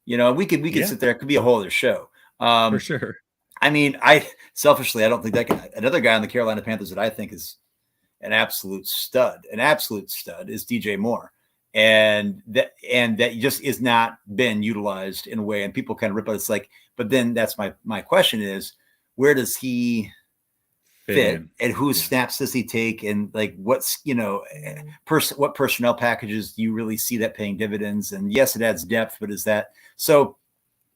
We could sit there. It could be a whole other show. For sure. I mean, I don't think that guy. Another guy on the Carolina Panthers that I think is an absolute stud is DJ Moore. And that just is not been utilized in a way, and people kind of rip it. It's like, but then that's my question is, where does he fit and whose snaps does he take? And like, what's, what personnel packages do you really see that paying dividends? And yes, it adds depth, but is that so?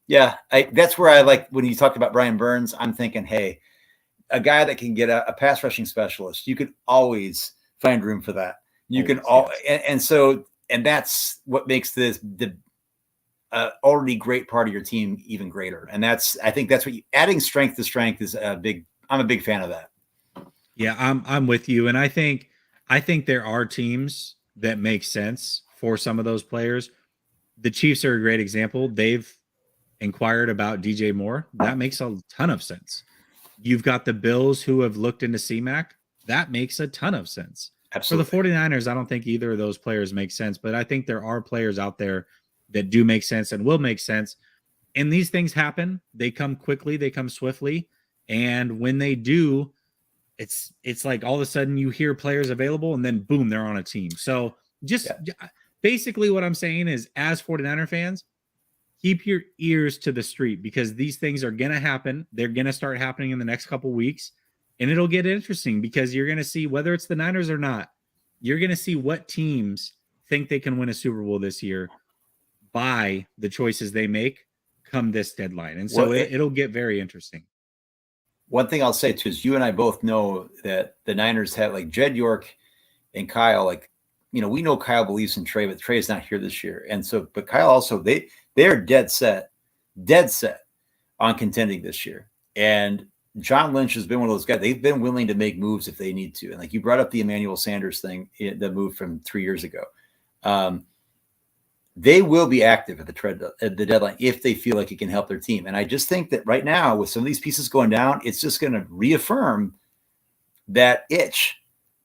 Yeah, that's where I like when you talked about Brian Burns, I'm thinking, hey, a guy that can get a pass rushing specialist, you could always find room for that. You can and that's what makes the already great part of your team even greater. And I think that's what adding strength to strength is I'm a big fan of that. Yeah, I'm with you. And I think there are teams that make sense for some of those players. The Chiefs are a great example. They've inquired about DJ Moore. That makes a ton of sense. You've got the Bills who have looked into C-Mac. That makes a ton of sense. Absolutely. For the 49ers, I don't think either of those players make sense, but I think there are players out there that do make sense and will make sense. And these things happen. They come quickly. They come swiftly. And when they do, it's like all of a sudden you hear players available and then boom, they're on a team. So basically what I'm saying is, as 49er fans, keep your ears to the street, because these things are going to happen. They're going to start happening in the next couple weeks, and it'll get interesting because you're going to see, whether it's the Niners or not, you're going to see what teams think they can win a Super Bowl this year by the choices they make come this deadline. And so it'll get very interesting. One thing I'll say too is, you and I both know that the Niners have, like, Jed York and Kyle, like, we know Kyle believes in Trey, but Trey is not here this year. And so, but Kyle also, they're dead set on contending this year. And John Lynch has been one of those guys. They've been willing to make moves if they need to. And like you brought up the Emmanuel Sanders thing, the move from 3 years ago. They will be active at the deadline if they feel like it can help their team. And I just think that right now, with some of these pieces going down, it's just going to reaffirm that itch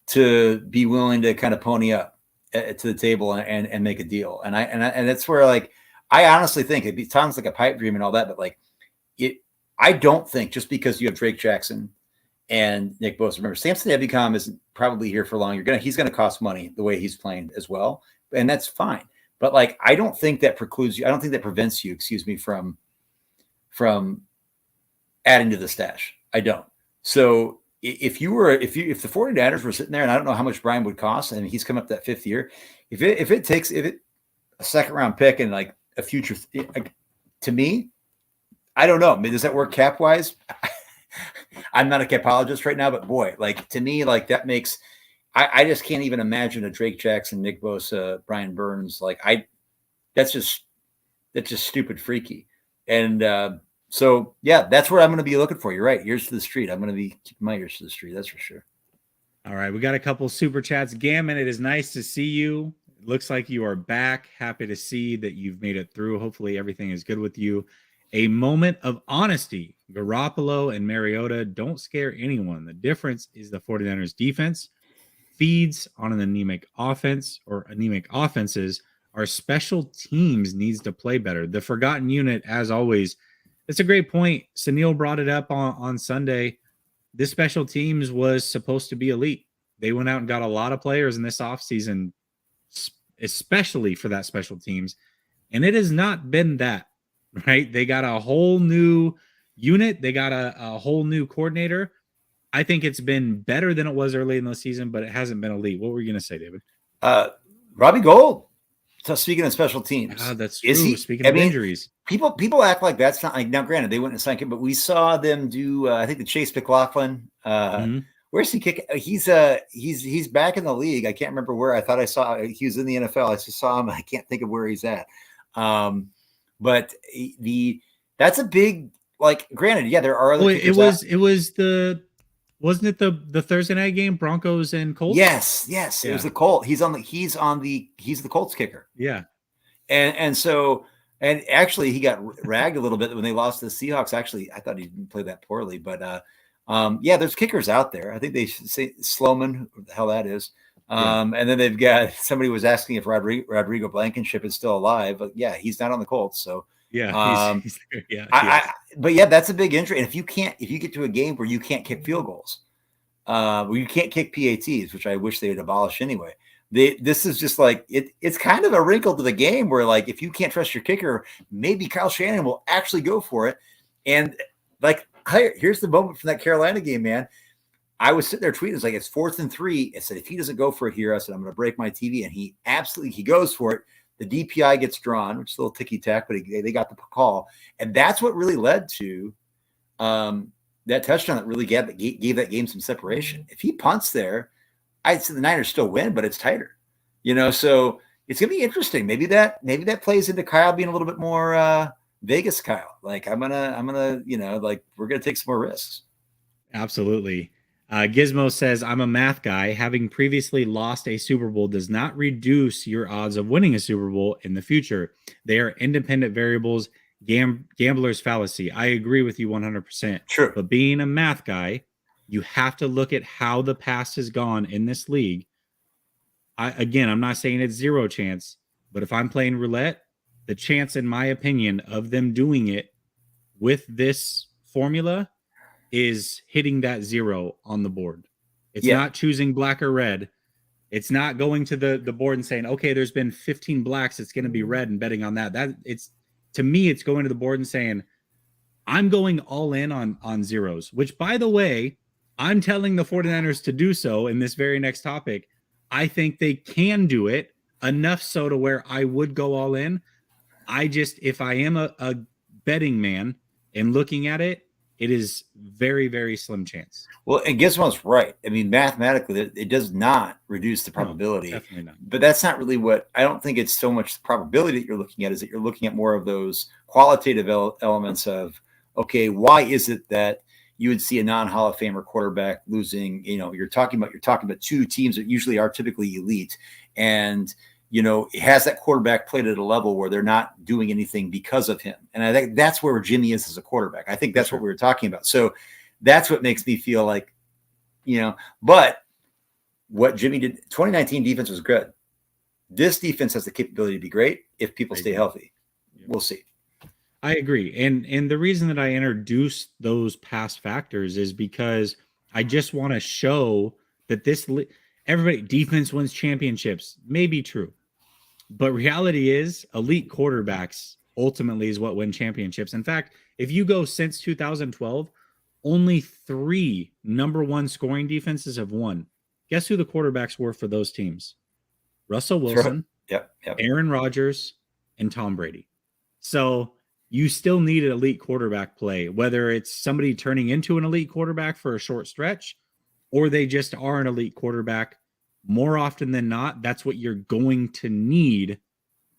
to be willing to kind of pony up to the table and make a deal. And that's where, like, I honestly think it sounds like a pipe dream and all that, but like, I don't think just because you have Drake Jackson and Nick Bosa, remember Samson Ebukam isn't probably here for long. He's going to cost money the way he's playing as well. And that's fine. But like, I don't think that precludes you. I don't think that prevents you, from adding to the stash. I don't. So if the 49ers were sitting there, and I don't know how much Brian would cost, and he's come up that 5th year, if it takes a second round pick and like a future, to me, I don't know. I mean, does that work cap wise? I'm not a capologist right now, but boy, like to me, like that makes, I just can't even imagine a Drake Jackson, Nick Bosa, Brian Burns. Like that's just stupid freaky. And so yeah, that's what I'm going to be looking for. You're right. Ears to the street. I'm going to be keeping my ears to the street. That's for sure. All right. We got a couple super chats. Gammon, it is nice to see you. It looks like you are back. Happy to see that you've made it through. Hopefully everything is good with you. A moment of honesty. Garoppolo and Mariota don't scare anyone. The difference is the 49ers defense feeds on an anemic offense or anemic offenses. Our special teams needs to play better. The forgotten unit, as always. It's a great point. Sunil brought it up on Sunday. This special teams was supposed to be elite. They went out and got a lot of players in this offseason, especially for that special teams. And it has not been that, right? They got a whole new unit. They got a whole new coordinator. I think it's been better than it was early in the season, but it hasn't been elite. What were you going to say, David? Robbie Gould. So speaking of special teams, that's true. Speaking of injuries, people act like that's not like, now granted they wouldn't have signed him, but we saw them do I think the Chase McLaughlin. Where's he kicking? He's back in the league. I can't remember where. I thought I saw he was in the NFL. I just saw him. I can't think of where he's at. But that's a big, like, granted, yeah, there are other. Wasn't it the Thursday night game, Broncos and Colts? Yes. Yeah. It was the Colts. He's the Colts kicker. Yeah. And actually he got ragged a little bit when they lost to the Seahawks. Actually, I thought he didn't play that poorly, but yeah, there's kickers out there. I think they should say Sloman, what the hell that is. And then they've got, somebody was asking if Rodrigo Blankenship is still alive, but yeah, he's not on the Colts. So yeah, but yeah, that's a big injury. And if you get to a game where you can't kick field goals, where you can't kick PATs, which I wish they would abolish anyway. This is just like it's kind of a wrinkle to the game where, like, if you can't trust your kicker, maybe Kyle Shanahan will actually go for it. And like, here's the moment from that Carolina game, man. I was sitting there tweeting, it's like, it's 4th and 3. I said, if he doesn't go for it here, I said, I'm going to break my TV. And he goes for it. The DPI gets drawn, which is a little ticky-tack, but they got the call. And that's what really led to that touchdown that really gave that game some separation. If he punts there, I'd say the Niners still win, but it's tighter. So it's going to be interesting. Maybe that plays into Kyle being a little bit more Vegas Kyle. Like, I'm gonna, like, we're going to take some more risks. Absolutely. Gizmo says, I'm a math guy. Having previously lost a Super Bowl does not reduce your odds of winning a Super Bowl in the future. They are independent variables, gambler's fallacy. I agree with you 100%. True. But being a math guy, you have to look at how the past has gone in this league. I'm not saying it's zero chance, but if I'm playing roulette, the chance, in my opinion, of them doing it with this formula is hitting that 0 on the board. It's not choosing black or red. It's not going to the board and saying, okay, there's been 15 blacks, it's going to be red, and betting on that. To me, it's going to the board and saying, I'm going all in on zeros, which, by the way, I'm telling the 49ers to do so in this very next topic. I think they can do it enough so to where I would go all in. If I am a betting man and looking at it, it is very, very slim chance. Well, and Gizmo's right. I mean, mathematically, it does not reduce the probability. No, definitely not. But that's not really I don't think it's so much the probability that you're looking at, is that you're looking at more of those qualitative elements of, okay, why is it that you would see a non-Hall of Famer quarterback losing? You're talking about two teams that usually are typically elite, and has that quarterback played at a level where they're not doing anything because of him? And I think that's where Jimmy is as a quarterback. I think that's what we were talking about. So that's what makes me feel like, but what Jimmy did, 2019 defense was good. This defense has the capability to be great if people stay healthy. We'll see. I agree. And the reason that I introduced those past factors is because I just want to show that everybody defense wins championships may be true. But reality is elite quarterbacks ultimately is what win championships. In fact, if you go since 2012, only 3 number 1 scoring defenses have won. Guess who the quarterbacks were for those teams? Russell Wilson, Yep. Aaron Rodgers, and Tom Brady. So you still need an elite quarterback play, whether it's somebody turning into an elite quarterback for a short stretch or they just are an elite quarterback. More often than not, that's what you're going to need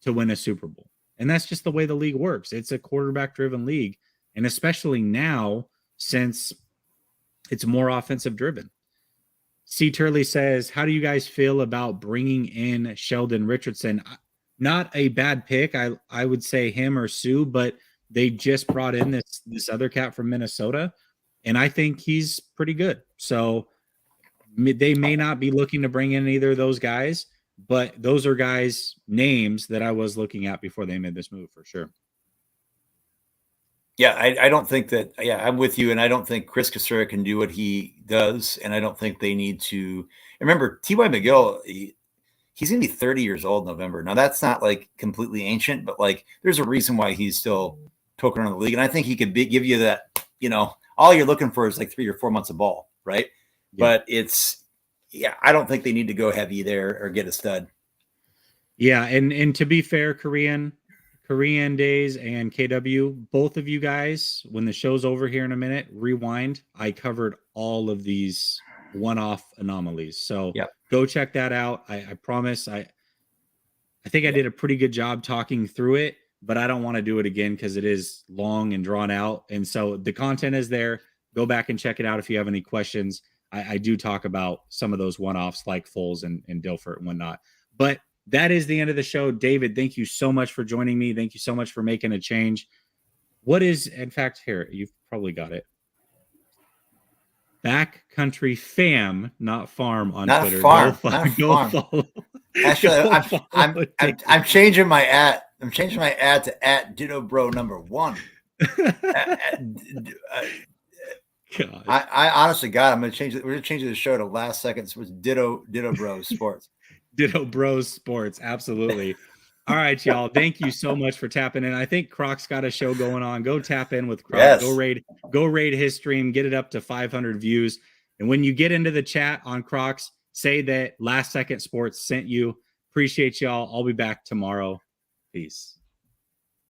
to win a Super Bowl. And that's just the way the league works. It's a quarterback-driven league, and especially now since it's more offensive-driven. C. Turley says, how do you guys feel about bringing in Sheldon Richardson? Not a bad pick. I would say him or Sue, but they just brought in this other cat from Minnesota, and I think he's pretty good. So they may not be looking to bring in either of those guys, but those are guys' names that I was looking at before they made this move for sure. Yeah, I don't think that. Yeah, I'm with you, and I don't think Chris Cassera can do what he does, and I don't think they need to. Remember, T.Y. McGill, he's going to be 30 years old in November. Now, that's not like completely ancient, but like there's a reason why he's still poking around the league, and I think he could give you that. All you're looking for is like 3 or 4 months of ball, right? Yeah. But I don't think they need to go heavy there or get a stud. Yeah, and to be fair, Korean Days and KW, both of you guys, when the show's over here in a minute, rewind. I covered all of these one-off anomalies. So go check that out. I promise. I think I did a pretty good job talking through it, but I don't want to do it again because it is long and drawn out. And so the content is there. Go back and check it out if you have any questions. I do talk about some of those one-offs like Foles and Dilfer and whatnot. But that is the end of the show. David, thank you so much for joining me. Thank you so much for making a change. What is, in fact, here, you've probably got it. Backcountry Fam, not Farm on not Twitter. Farm, go farm. Follow. Actually, I'm changing my ad. I'm changing my ad to @DittoBro #1. God. I honestly, God, I'm going to change it. We're going to change the show to last seconds was Ditto Bros Sports. Ditto Bros Sports. Absolutely. All right, y'all. Thank you so much for tapping in. I think Croc's got a show going on. Go tap in with Croc. Yes. Go raid his stream. Get it up to 500 views. And when you get into the chat on Croc's, say that Last Second Sports sent you. Appreciate y'all. I'll be back tomorrow. Peace.